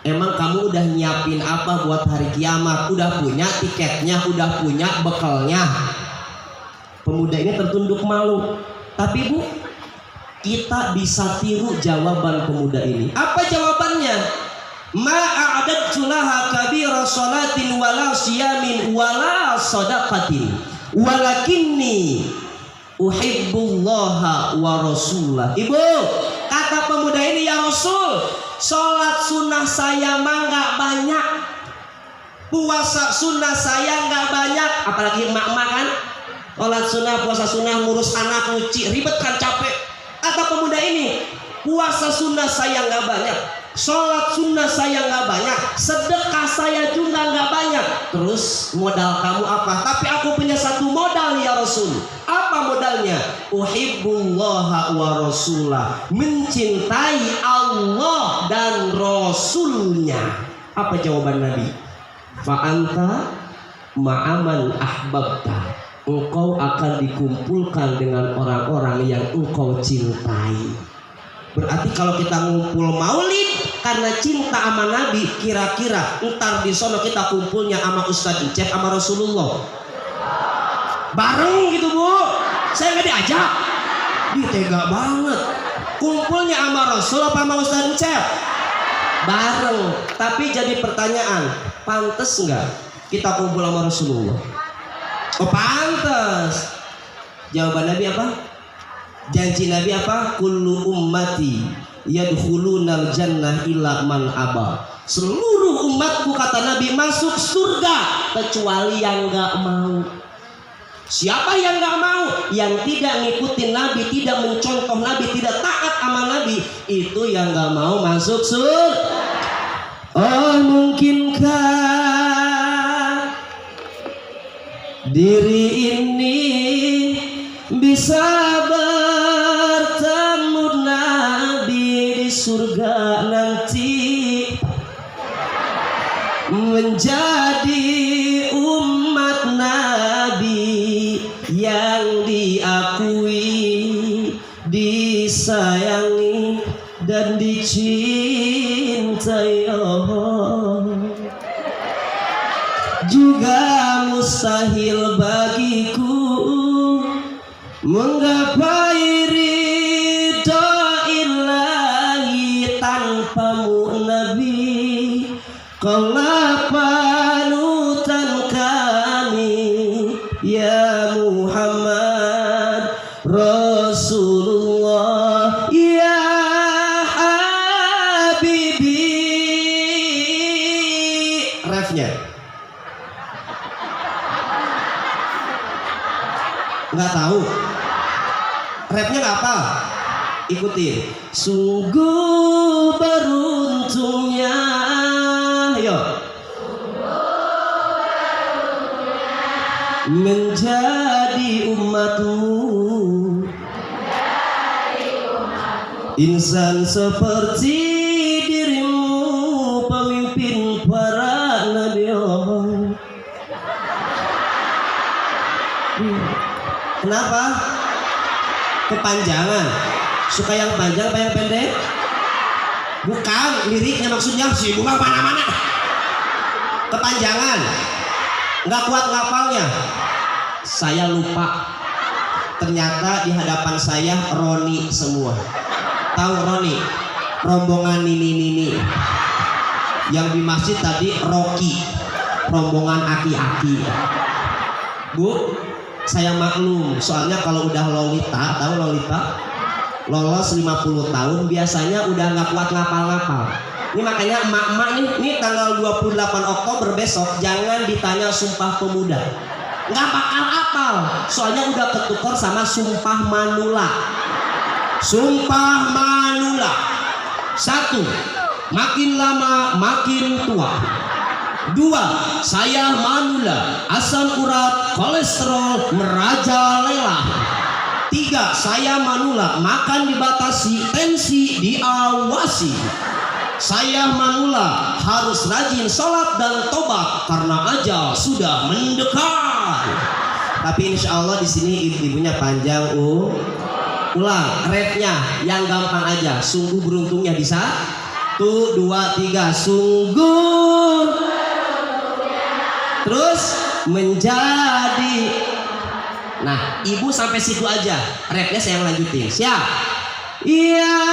Emang kamu udah nyiapin apa buat hari kiamat? Udah punya tiketnya, udah punya bekalnya? Pemuda ini tertunduk malu. Tapi bu, kita bisa tiru jawaban pemuda ini. Apa jawabannya? Ma'a'adadzulaha kabira sholatin wala siyamin wala sadaqatin walakinni uhibbullaha wa rasulah. Ibu, kata pemuda ini, ya Rasul, sholat sunnah saya mah gak banyak, puasa sunnah saya gak banyak. Apalagi emak-emak kan, sholat sunnah, puasa sunnah, ngurus anak, nyuci, ribet kan, capek. Kata pemuda ini, puasa sunnah saya gak banyak, sholat sunnah saya gak banyak, sedekah saya juga gak banyak. Terus modal kamu apa? Tapi aku punya satu modal ya Rasul. Apa modalnya? Uhibbullaha wa rasulah. Mencintai Allah dan Rasulnya. Apa jawaban Nabi? Fa'anta ma'aman ahbabta. Engkau akan dikumpulkan dengan orang-orang yang engkau cintai. Berarti kalau kita ngumpul maulid karena cinta sama Nabi, kira-kira ntar di sono kita kumpulnya sama Ustadz Icep sama Rasulullah bareng gitu bu. Saya nggak diajak. Dia tega banget. Kumpulnya sama Rasul apa sama Ustadz Icep? Bareng. Tapi jadi pertanyaan, pantas nggak kita kumpul sama Rasulullah? Oh pantas. Jawaban Nabi apa? Janji Nabi apa? Kullu ummati yadkhulunal jannah illa man aba. Seluruh umatku, kata Nabi, masuk surga kecuali yang gak mau. Siapa yang gak mau? Yang tidak ngikutin Nabi, tidak mencontoh Nabi, tidak taat sama Nabi, itu yang gak mau masuk surga. Oh mungkinkah diri ini bisa bertemu Nabi di surga nanti, menjadi umat Nabi yang diakui, disayangi dan dicintai. Juga mustahil bagiku menggapai ridho ilahi tanpamu Nabi. Kaulah panutan kami ya Muhammad Rasulullah ya Habibi. Refnya nggak tahu. Rapnya nggak apa? Ikutin. Sungguh beruntungnya, ayo. Menjadi umatmu, insan seperti diri Kenapa? Kepanjangan. Suka yang panjang apa yang pendek? Bukan, liriknya maksudnya si bunga mana-mana. Kepanjangan. Nggak kuat ngapalnya. Saya lupa. Ternyata di hadapan saya Roni semua. Tahu Roni? Rombongan Nini. Yang di masjid tadi Rocky. Rombongan aki-aki. Bu, saya maklum. Soalnya kalau udah Lolita, tahu Lolita? Lolos 50 tahun biasanya udah nggak kuat ngapal-ngapal. Ini makanya emak-emak nih tanggal 28 Oktober besok jangan ditanya Sumpah Pemuda. Nggak bakal apal. Soalnya udah ketukar sama Sumpah Manula. Sumpah Manula. 1. Makin lama makin tua. 2. Saya Manula. Asam urat kolesterol merajalela. 3. Saya Manula, makan dibatasi, tensi diawasi. Saya Manula, harus rajin sholat dan tobat karena ajal sudah mendekat. Tapi insya Allah di sini ibu-ibunya panjang. Ulang rapnya yang gampang aja. Sungguh beruntungnya di 1, 2, 3. Sungguh. Terus menjadi. Nah, ibu sampai situ aja. Rapnya saya lanjutin. Siap? Ya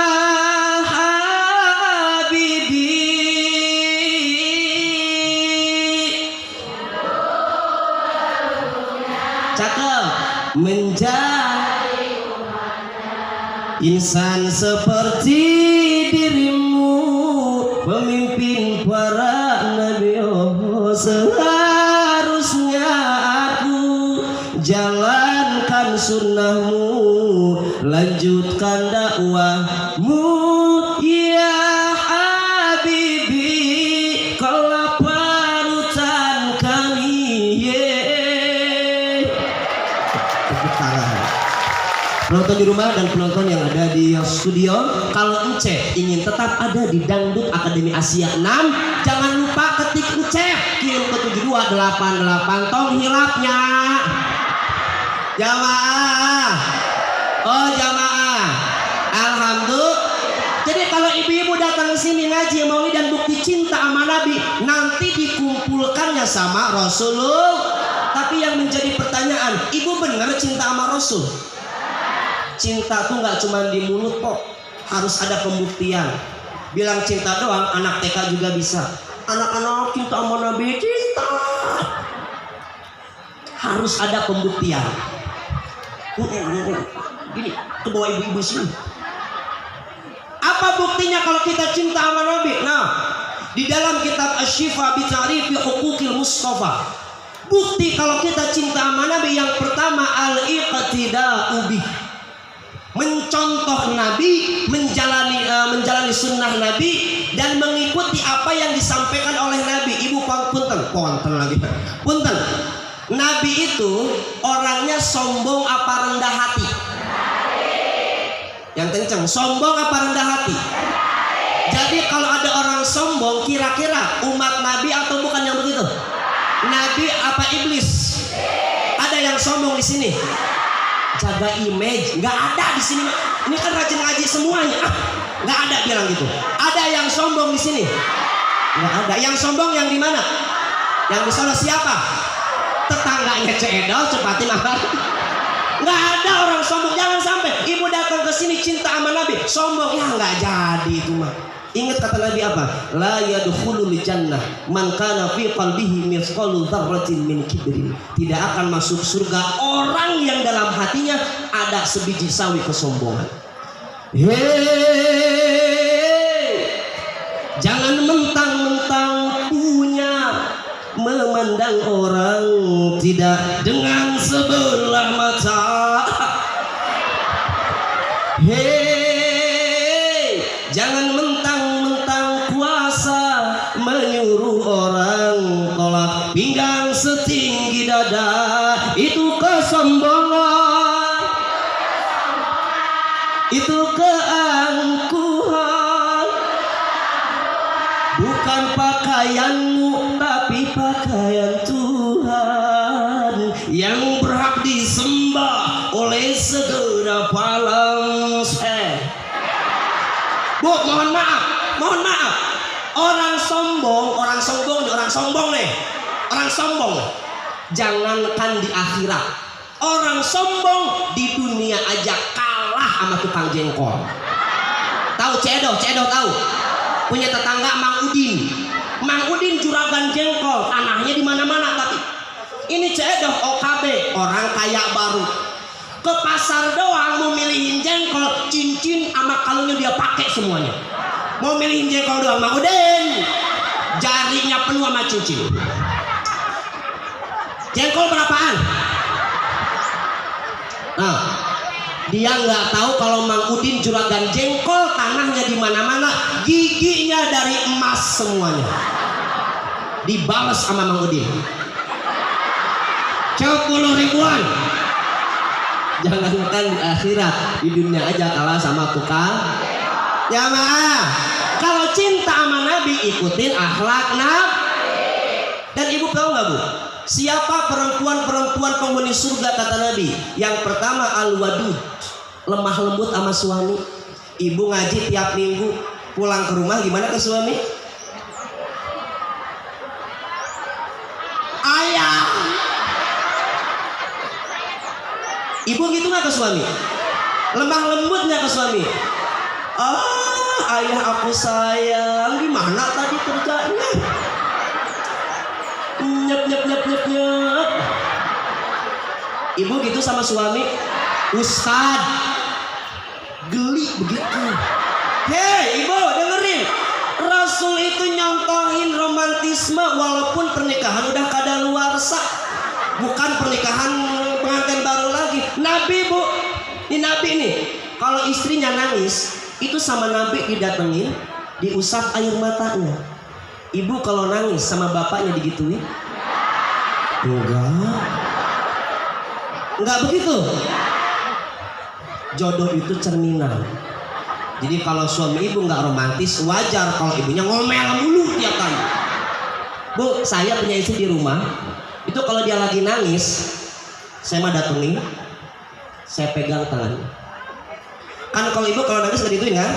Habibi. Cakep. Menjadi insan seperti dirimu, pemimpin para nabi. Seharusnya aku jalankan sunnahmu, lanjutkan dakwahmu ya Habibi, kaulah panutan kami. Tepuk tangan. Penonton di rumah dan penonton yang ada di studio, kalau Encep ingin tetap ada di Dangdut Akademi Asia 6, jangan lupa ketik Encep, kirim ke 7288 tong hilapnya. Jamaah. Oh jamaah. Alhamdulillah. Jadi kalau ibu-ibu datang ke sini ngaji maulid dan bukti cinta sama Nabi, nanti dikumpulkannya sama Rasulullah. Tapi yang menjadi pertanyaan, ibu benar cinta sama Rasul? Cinta tuh nggak cuma di mulut kok, harus ada pembuktian. Bilang cinta doang, anak TK juga bisa. Anak-anak cinta sama Nabi, cinta. Harus ada pembuktian. Gini, ke bawah ibu-ibu sini. Apa buktinya kalau kita cinta sama Nabi? Nah, di dalam kitab Asy-Syifa bi Ta'rifi Huquqil Mustafa, bukti kalau kita cinta sama Nabi yang pertama al-iqtida'u bih, mencontoh Nabi, menjalani sunnah Nabi dan mengikuti apa yang disampaikan oleh Nabi. Ibu punten lagi. Punten. Nabi itu orangnya sombong apa rendah hati? Yang kenceng, sombong apa rendah hati? Jadi kalau ada orang sombong, kira-kira umat Nabi atau bukan yang begitu? Nabi apa iblis? Ada yang sombong di sini? Jaga image, nggak ada di sini. Ini kan rajin ngaji semuanya. Nggak ada bilang gitu. Ada yang sombong di sini? Nggak ada. Yang sombong yang di mana? Yang di sana siapa? Tetangganya Cedol, cepati makan. Nggak ada orang sombong. Jangan sampai ibu datang ke sini cinta sama Nabi, sombong ya nggak jadi itu mah. Ingat kata Nabi apa? La yadkhulul jannah man kana fi qalbihi mithqalu dzarratin min kibrin. Tidak akan masuk surga orang yang dalam hatinya ada sebiji sawi kesombongan. Jangan mentang-mentang punya, memandang orang tidak dengan sebelah mata. Jangan mentang-mentang kuasa menyuruh orang tolak pinggang setinggi dada. Itu kesombongan, itu keangkuhan. Bukan pakaianmu tapi pakaian Tuhan yang berhak disembah, Orang sombong jangankan di akhirat, orang sombong di dunia aja kalah sama tukang jengkol. Tahu Cedoh tahu? Punya tetangga Mang Udin juragan jengkol, tanahnya di mana-mana. Tapi ini Cedoh OKB, orang kaya baru. Ke pasar doang mau milihin jengkol, cincin sama kalungnya dia pakai semuanya. Mau milihin jengkol doang, Mang Udin jarinya penuh sama cincin. Jengkol berapaan? Nah, dia nggak tahu kalau Mang Udin juragan jengkol, tanahnya di mana-mana, giginya dari emas semuanya. Dibalas sama Mang Udin 10 ribuan. Jangankan di akhirat, di dunia aja kalah sama tukang. Ya maaf, kalau cinta sama Nabi ikutin akhlak Nabi. Dan ibu tahu nggak bu? Siapa perempuan-perempuan penghuni surga kata Nabi? Yang pertama al-wadud, lemah lembut sama suami. Ibu ngaji tiap minggu, pulang ke rumah gimana ke suami? Ayah. Ibu gitu nggak ke suami? Lemah lembut nggak ke suami? Ayah aku sayang, gimana tadi kerjanya? Nyep. Ibu gitu sama suami? Ustad geli begitu. Hei ibu dengerin, Rasul itu nyontohin romantisme walaupun pernikahan udah kadaluarsa, bukan pernikahan pengantin baru lagi. Nabi bu, ini Nabi nih, kalau istrinya nangis itu sama Nabi didatengin, diusap air matanya. Ibu kalau nangis sama bapaknya digituin? Enggak begitu. Jodoh itu cerminan. Jadi kalau suami ibu nggak romantis, wajar kalau ibunya ngomel mulu tiap kali. Bu, saya punya istri di rumah, itu kalau dia lagi nangis, saya mah datengin, saya pegang tangannya. Kan kalau ibu kalau nangis nggak digituin kan?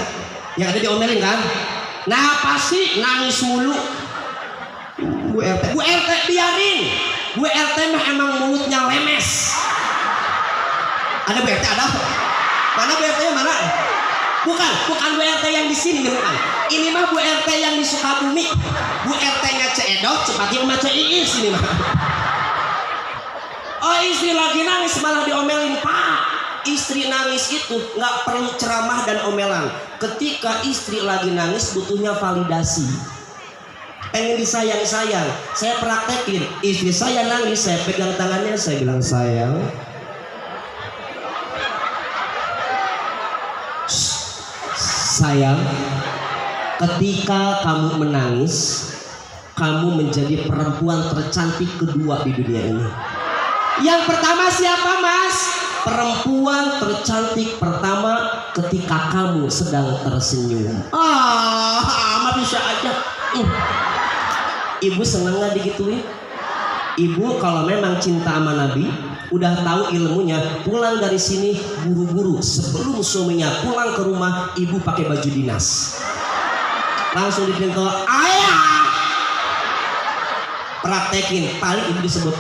Yang ada diomelin kan? Nah pasti nangis mulu. Bu RT biarin. Bu RT mah emang mulutnya lemes. Ada Bu RT ada? Mana Bu RT-nya mana? Bukan Bu RT yang di sini bukan. Ini mah Bu RT yang di Sukabumi. Bu RT-nya Cedoh, cepatnya sama Iis ini mah. Oh istri lagi nangis malah diomelin. Pak, istri nangis itu nggak perlu ceramah dan omelan. Ketika istri lagi nangis butuhnya validasi. Pengen disayang-sayang, saya praktekin. Istri saya nangis, saya pegang tangannya, saya bilang sayang. Sayang, ketika kamu menangis, kamu menjadi perempuan tercantik kedua di dunia ini. Yang pertama siapa mas? Perempuan tercantik pertama ketika kamu sedang tersenyum. Mah bisa aja. Ibu seneng gak digituin? Ibu kalau memang cinta sama Nabi, udah tahu ilmunya, pulang dari sini buru-buru sebelum suaminya pulang ke rumah, ibu pakai baju dinas. Langsung dipinto, ayah. Praktekin, paling ibu disebut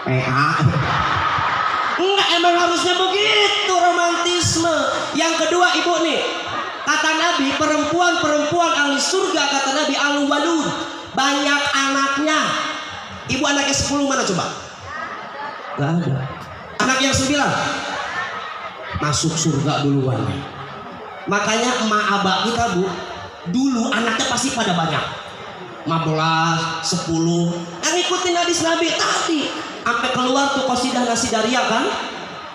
PA. Enggak, emang harusnya begitu romantisme. Yang kedua ibu nih, kata Nabi perempuan-perempuan ahli surga, kata Nabi al-walud, banyak anaknya. Ibu anaknya 10 mana coba? Gak ada. Anak yang 9 masuk surga duluan. Makanya emak abah kita bu, dulu anaknya pasti pada banyak, 15, 10. Yang ikutin hadis Nabi tadi, sampai keluar tuh qasidah Nasidaria kan?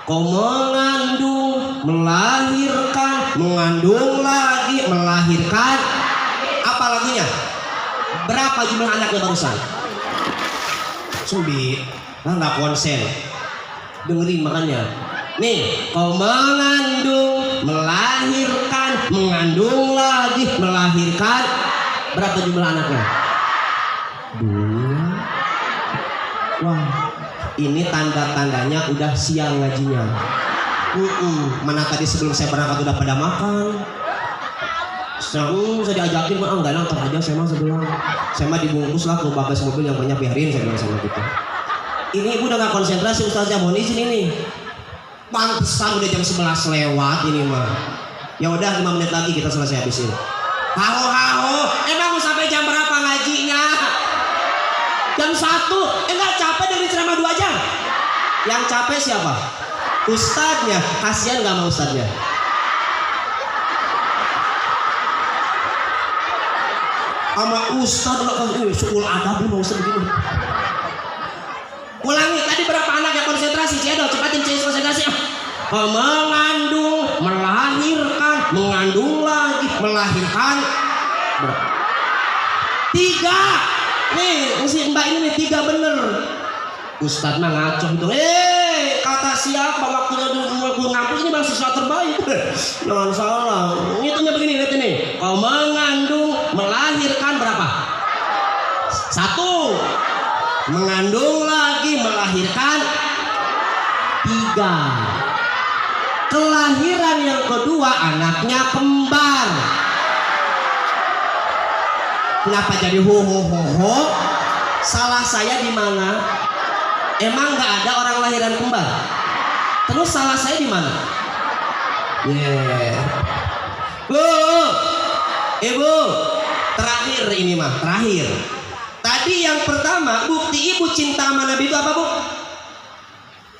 Kau mengandung, melahirkan, mengandung lagi, melahirkan. Apa lagunya? Berapa jumlah anaknya barusan? Subi, nggak konsen. Dengerin makanya. Nih, kau mengandung, melahirkan, mengandung lagi, melahirkan. Berapa jumlah anaknya? 2. Wah, ini tanda-tandanya udah siang ngajinya. Mana tadi sebelum saya berangkat udah pada makan. Saya diajakin mah enggak ntar aja saya mah sebelah. Saya mah dibungkus lah ke bagas mobil yang banyak biarin saya bilang sama gitu. Ini ibu udah gak konsentrasi Ustazah mau di sini nih. Pantesan udah jam 11 lewat ini mah. Ya udah 5 menit lagi kita selesai habisin. Haho, emang mau sampai jam berapa ngajinya? Jam 1, enggak capek dari ceramah 2 jam. Yang capek siapa? Ustadznya, kasihan gak sama ustadznya? Sama ustadz suul adab lu mau ustadz begini. Ulangi, tadi berapa anak yang konsentrasi? Cedol, cepatin konsentrasi. Mengandung, melahirkan, mengandung lagi, melahirkan. 3. Nih, si mbak ini nih 3 bener. Ustadz mah ngaco itu. Kata siapa waktunya gue ngampus ini bang sesuatu terbaik. Jangan salah. Ngitungnya begini, lihat ini. Kau mengandung, melahirkan berapa? 1. Mengandung lagi, melahirkan 3. Kelahiran yang kedua anaknya kembar. Kenapa jadi ho? Salah saya di mana? Emang nggak ada orang lahiran kembar? Terus salah saya di mana? Bu, ibu, terakhir ini mah, terakhir. Tadi yang pertama, bukti ibu cinta sama Nabi itu apa, Bu?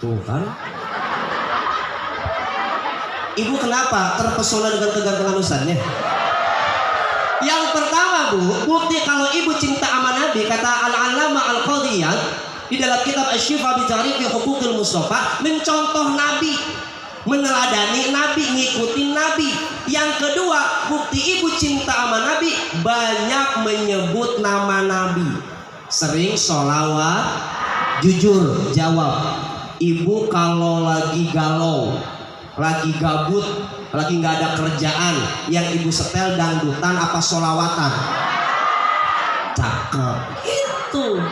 Tuh kan. Ibu kenapa terpesona dengan kegantengan ustadznya? Yang pertama, Bu, bukti kalau ibu cinta sama Nabi, kata Al-Allamah Al-Qadhiyah di dalam kitab Asy-Syifa bi Ta'rifi Huquqil Mustafa, mencontoh Nabi, meneladani Nabi, ngikutin Nabi. Yang kedua, bukti ibu cinta sama Nabi, banyak menyebut nama Nabi, sering sholawat. Jujur jawab, ibu kalau lagi galau, lagi gabut, lagi nggak ada kerjaan, yang ibu setel dangdutan apa sholawatan? Cakep. Itu.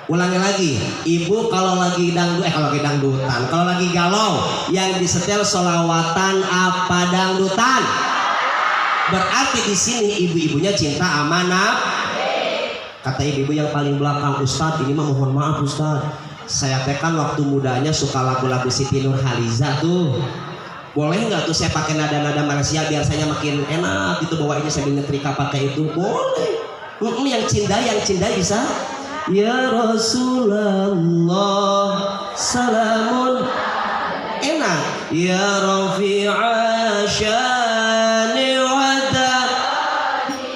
Ulangi lagi, ibu kalau lagi dangdutan, kalau lagi galau, yang disetel sholawatan apa dangdutan? Berarti di sini ibu-ibunya cinta amanah. Kata ibu-ibu yang paling belakang, Ustadz ini mah mohon maaf Ustadz, saya tekan waktu mudanya suka lagu-lagu Siti Nurhaliza tuh. Boleh nggak tuh saya pakai nada-nada Malaysia biar saya makin enak gitu bawainnya sambil nyetrika pakai itu? Boleh. Yang cinta bisa. Ya Rasulullah salamun enak. Ya Rafi'a syani wada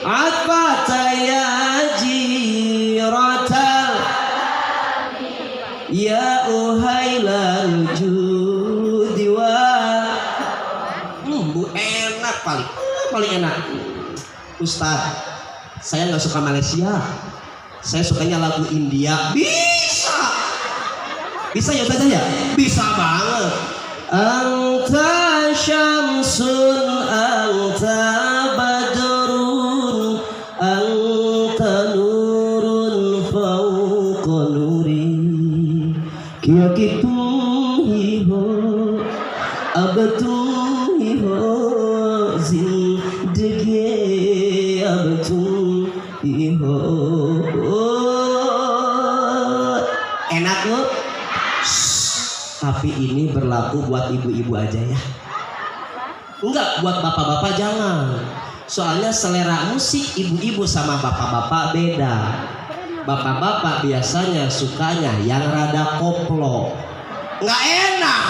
atfata ya jiratal ya uhailal judi wa Bu enak paling enak. Ustaz, saya nggak suka Malaysia. Saya sukanya lagu India. Bisa ya Ustaz ya? Bisa banget. Anta syamsun anta badrun anta nurun fauqa nuri kiyakitum hiho abatum hiho zindagi abatum hiho. Enak loh. Tapi ini berlaku buat ibu-ibu aja ya. Enggak, buat bapak-bapak jangan. Soalnya selera musik ibu-ibu sama bapak-bapak beda. Bapak-bapak biasanya sukanya yang rada koplo. Nggak enak.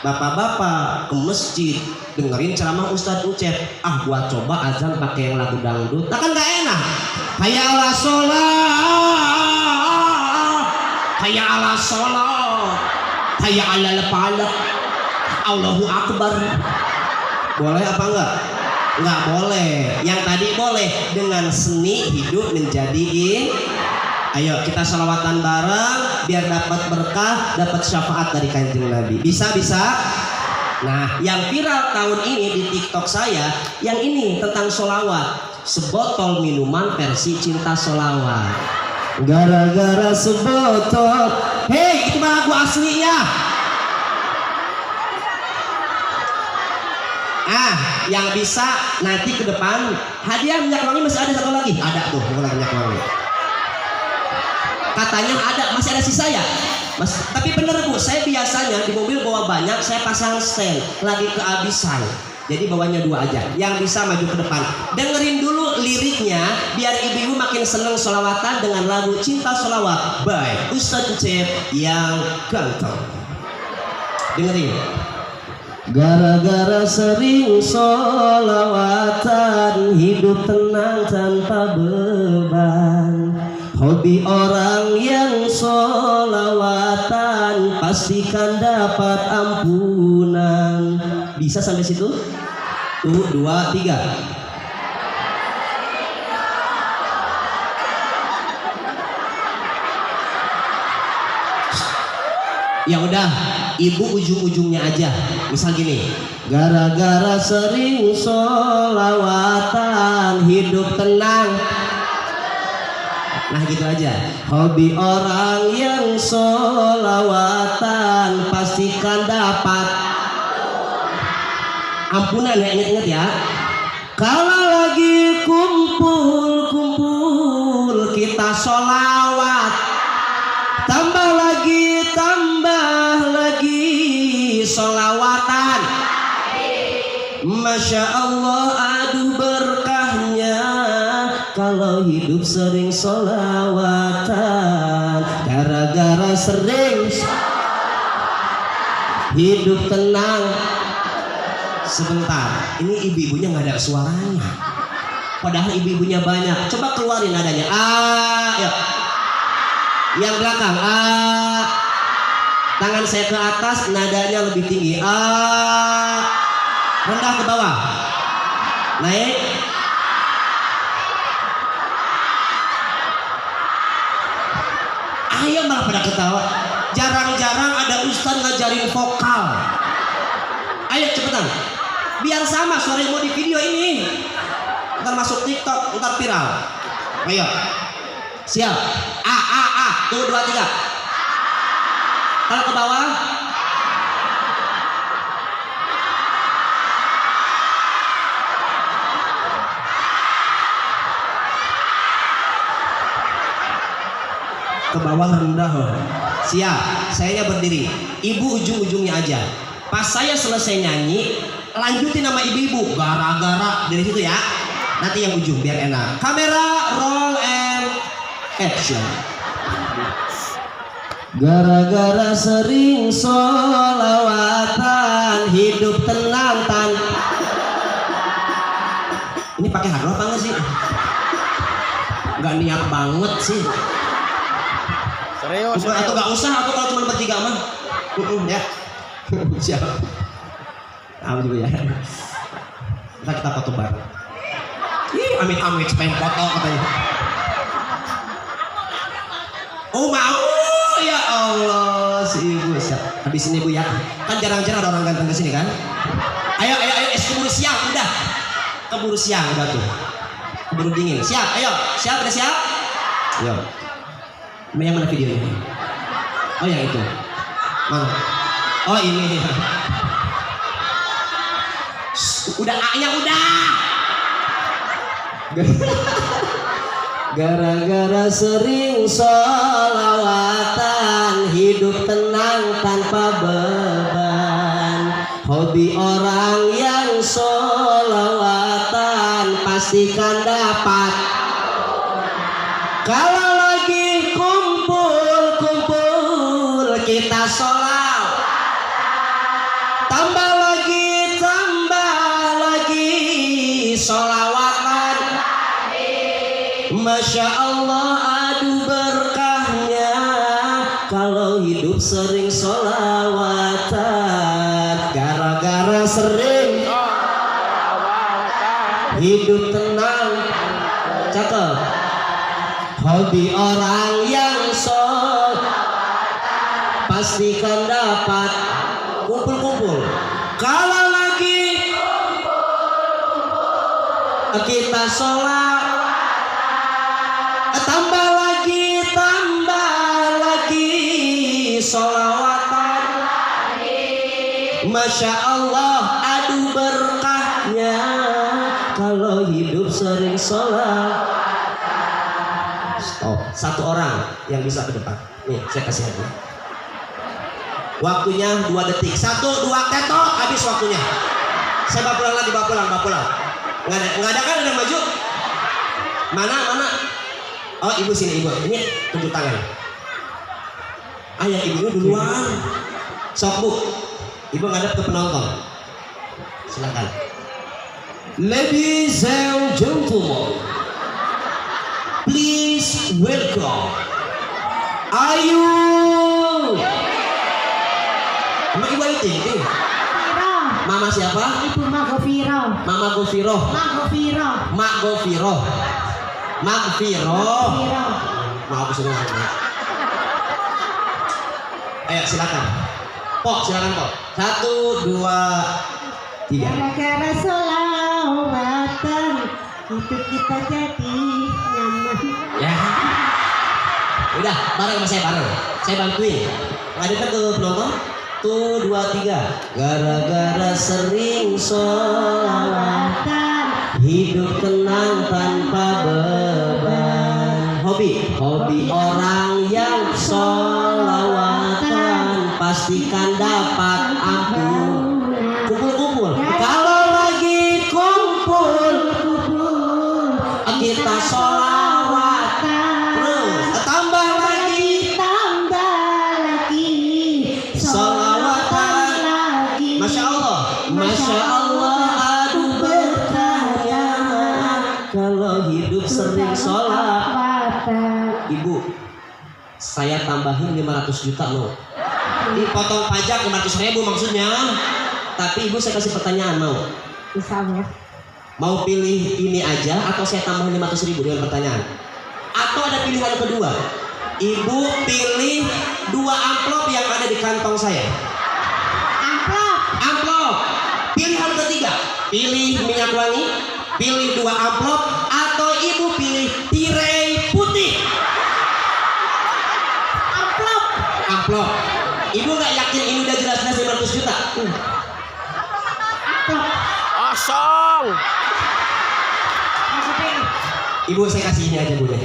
Bapak-bapak ke masjid dengerin ceramah Ustadz Ucep. Gua coba azan pakai yang lagu dangdut. Nah kan nggak enak. Hayya ala sholat, hayya ala sholat, hayya ala falak, Allahu Akbar. Boleh apa enggak? Enggak boleh. Yang tadi boleh dengan seni hidup menjadi ayo kita sholawatan bareng biar dapat berkah, dapat syafaat dari Kanjeng Nabi. Bisa? Nah, yang viral tahun ini di TikTok saya, yang ini tentang sholawat. Sebotol minuman versi cinta sholawat. Gara-gara sebotol. Hei, itu mah lagu aslinya. Yang bisa nanti ke depan hadiah minyak wangi masih ada satu lagi. Ada tuh minyak wangi. Katanya ada, masih ada sisa ya? Tapi bener Bu, saya biasanya di mobil bawa banyak, saya pasang stand, lagi kehabisan. Jadi bawanya 2 aja. Yang bisa maju ke depan. Dengerin dulu liriknya, biar ibu-ibu makin seneng sholawatan dengan lagu Cinta Sholawat by Ustadz Cep yang ganteng. Dengerin. Gara-gara sering sholawatan, hidup tenang tanpa beban. Hobi orang yang sholawatan, pastikan dapat ampunan. Bisa sampai situ? 1, 2, 3. Ya udah, ibu ujung-ujungnya aja. Misal gini, gara-gara sering sholawatan, hidup tenang. Nah gitu aja. Hobi orang yang sholawatan, pastikan dapat ampunan ya, ingat-ingat ya. Kalau lagi kumpul-kumpul kita sholawat, tambah lagi sholawatan. Masya Allah, aduh berkahnya kalau hidup sering sholawatan. Gara-gara sering hidup tenang. Sebentar, ini ibu-ibunya nggak ada suaranya, padahal ibu-ibunya banyak. Coba keluarin nadanya. Ya. Yang belakang. Tangan saya ke atas, nadanya lebih tinggi. Rendah ke bawah. Naik. Ayo malah pada ketawa. Jarang-jarang ada ustadz ngajarin vokal. Ayo cepetan. Biar sama suara yang mau di video ini. Ntar masuk TikTok, ntar viral. Ayo. Siap. Tunggu 2, 3. Kalau ke bawah. Ke bawah rendah. Siap. Saya berdiri. Ibu ujung-ujungnya aja. Pas saya selesai nyanyi, lanjutin nama ibu-ibu. Gara-gara dari situ ya. Nanti yang ujung biar enak. Kamera roll and action. Gara-gara sering sholawatan, hidup tenang Ini pakai hardware apa enggak sih? Gak niat banget sih. Serius? Atau gak usah, atau kalau cuma bertiga mah. Ya. Siap. Juga ya. Ntar kita foto bareng. Amit-amit pengen foto katanya. Oh mau, ya Allah si ibu. Habis ini Bu ya. Kan jarang-jarang ada orang ganteng kesini kan. Ayo keburu siang udah. Keburu siang udah tuh. Keburu dingin. Siap, ayo. Siap, udah siap? Ayo. Yang mana videonya? Oh yang itu. Mana? Oh ini. Udah A-nya udah. Gara-gara sering sholawatan, hidup tenang tanpa beban. Hobi orang yang sholawatan, pastikan dapat. Kalau lagi kumpul-kumpul kita sholawat, tambah lagi sholawatan. Masya Allah, aduh berkahnya kalau hidup sering sholawatan. Gara-gara sering hidup tenang. Cakep. Hobi orang yang sholawatan, pastikan dapat. Kumpul-kumpul. Kalau lagi kita sholat, tambah lagi sholawatan. Masya Allah, aduh berkah sering sholat. Stop. Satu orang yang bisa ke depan. Nih, saya kasih hadiah. Waktunya 2 detik. 1, 2, ketok, habis waktunya. Saya bawa pulang lagi, bawa pulang. Nggak ada kan, ada yang maju? Mana? Oh, ibu sini, ibu. Ini tunjuk tangan. Ayah ibu duluan. Sok bu. Ibu ngadep ke penonton. Silakan. Ladies and gentlemen, please welcome Ayu. Emang ibu Ayu Ting Ting? Mama siapa? Ibu Magofiro. Mama Gofiro. Mak Gofiro. Maaf semua. Ayo silakan. Silakan Pok. 1, 2, 3. Gara-gara sholawatan hidup kita jadi nyaman. Ya. Udah, bareng sama saya bareng. Saya bantuin. Ngadepin ke penonton. 1, 2, 3. Gara-gara sering sholawatan hidup tenang tanpa beban. Hobi orang yang sholawatan pastikan dapat ampun. Kumpul. Kalau lagi kumpul kita sholawat terus. Tambah lagi sholawatan lagi. Masya Allah. Aduh bertanya kalau hidup sering sholat. Ibu, saya tambahin 500 juta loh. Dipotong pajak 500.000 maksudnya. Tapi ibu saya kasih pertanyaan, mau? Misalnya. Mau pilih ini aja atau saya tambahin 500.000 dengan pertanyaan? Atau ada pilihan kedua? Ibu pilih 2 amplop yang ada di kantong saya. Amplop. Pilihan ketiga, pilih minyak wangi, pilih 2 amplop, atau ibu pilih tirai putih. Amplop. Ibu nggak yakin ini udah jelas-jelas 500 juta? Kosong. Ibu saya kasih ini aja Bu deh.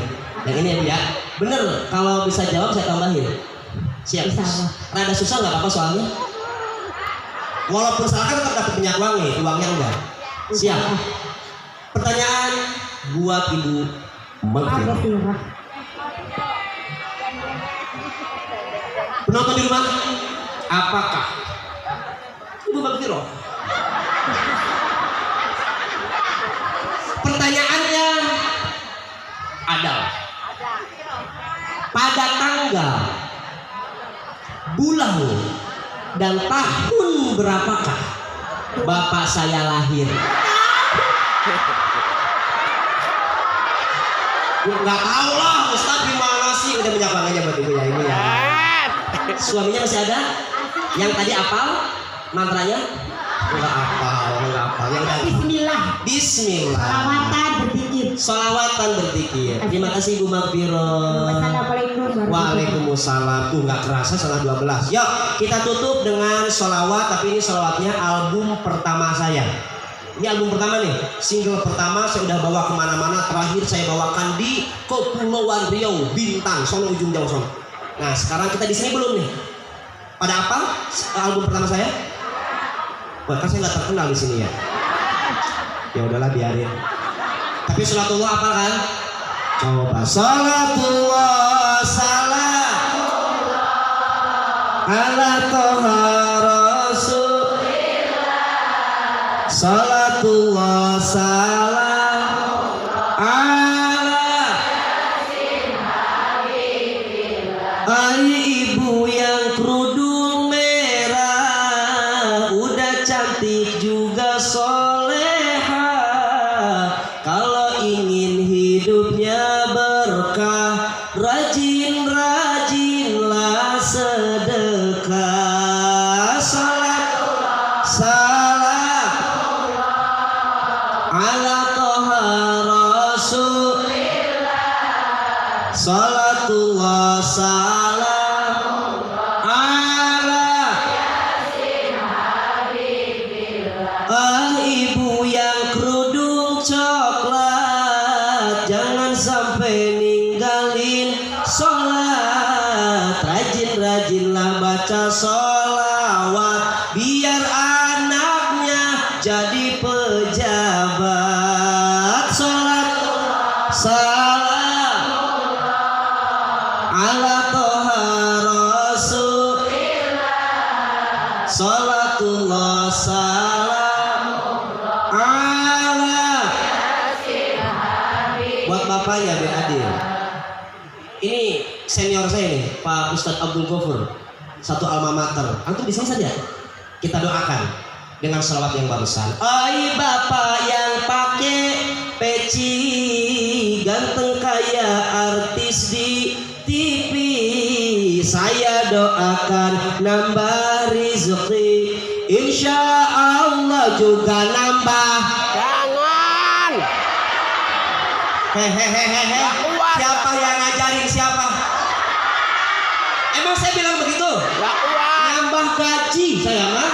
Yang ini ya. Bener, kalau bisa jawab saya tambahin. Siap. Rada susah nggak apa-apa soalnya. Walaupun salah kan tetap dapat minyak wangi, uangnya enggak. Siap. Pertanyaan buat Ibu Magofiro. Penonton di rumah, apakah Ibu Magofiro? Pertanyaannya adalah pada tanggal, bulan, dan tahun berapakah bapak saya lahir? Nggak tahu lah, Ustaz gimana sih? Udah minyak wangi aja buat ibu ya, ibu ya. Suaminya masih ada? Yang tadi apal mantranya? Enggak apal. Yang tadi Bismillah. Solawatan berzikir. Terima kasih Ibu Magofiro. Waalaikumsalam. Tuh nggak kerasa salah 12. Yuk kita tutup dengan solawat. Tapi ini solawatnya album pertama saya. Ini album pertama nih, single pertama saya udah bawa kemana-mana. Terakhir saya bawakan di Kepulauan Riau, Bintan, sono ujung jauh sono. Nah sekarang kita di sini belum nih. Pada apa album pertama saya? Bahkan saya nggak terkenal di sini ya. Ya udahlah biarin. Tapi sholatullah apa kan? Coba sholatullah salam ala toha rasulillah. Sholatullah salam ala ay ibu yang kerudung merah, udah cantik juga soleha. Kalau ingin hidupnya berkah, rajin-rajinlah sedekah. Salat salam ala toha rasulillah. Salatullah salam ala ibu yang kerudung coklat, ala toha rasulillah salatullah salam ala buat bapaknya biar adil. Ini senior saya nih, Pak Ustadz Abdul Ghafur, satu alma mater. Antum di sini saja. Kita doakan dengan selawat yang barusan. Ai bapak yang pakai peci, ganteng kayak artis di TV, saya doakan nambah rezeki, insya Allah juga nambah. Jangan. Hehehehe. Siapa yang ngajarin siapa? Emang saya bilang begitu? Gak kuat. Nambah gaji saya mah.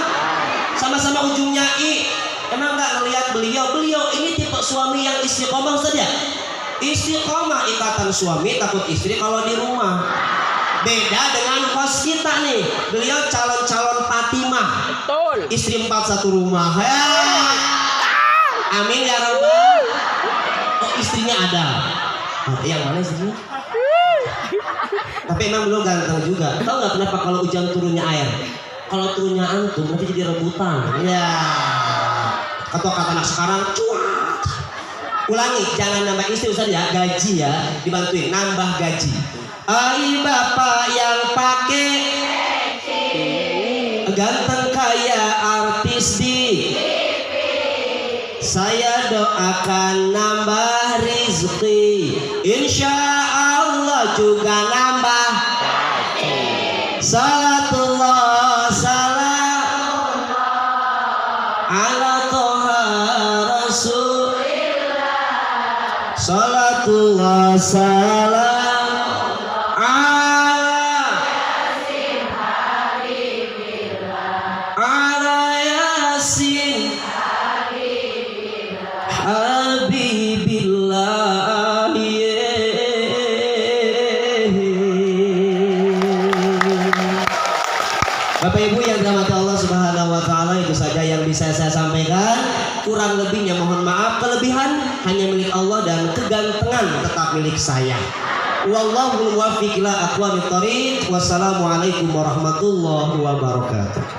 Sama-sama ujungnya I. Emang nggak ngelihat beliau ini tipe suami yang istiqomah saja. Istiqomah ikatan suami takut istri kalau di rumah. Beda dengan host kita nih. Beliau calon-calon Fatimah. Betul. Istri 4 satu rumah. Amin ya Rabbal. Oh istrinya ada. Yang mana istrinya? Tapi emang belum ganteng juga. Tahu nggak kenapa kalau hujan turunnya air? Kalau turunnya antum nanti jadi rebutan. Ya. Atau kata anak sekarang cuat. Ulangi, jangan nambah istri Ustaz ya, gaji ya, dibantuin nambah gaji. Ai bapak yang pakai ganteng kayak artis di saya doakan nambah rizki, insya Allah juga nambah. Salatullah salam ala toha rasulillah salatullah salam ala yasin habibillah Bapak Ibu yang dirahmati Allah Subhanahu wa taala, itu saja yang bisa saya sampaikan. Kurang lebihnya mohon maaf, kelebihan hanya milik Allah dan kegantengan tetap milik saya. Wallahu muwaffiq ila aqwamit thoriq. Wassalamualaikum warahmatullahi wabarakatuh.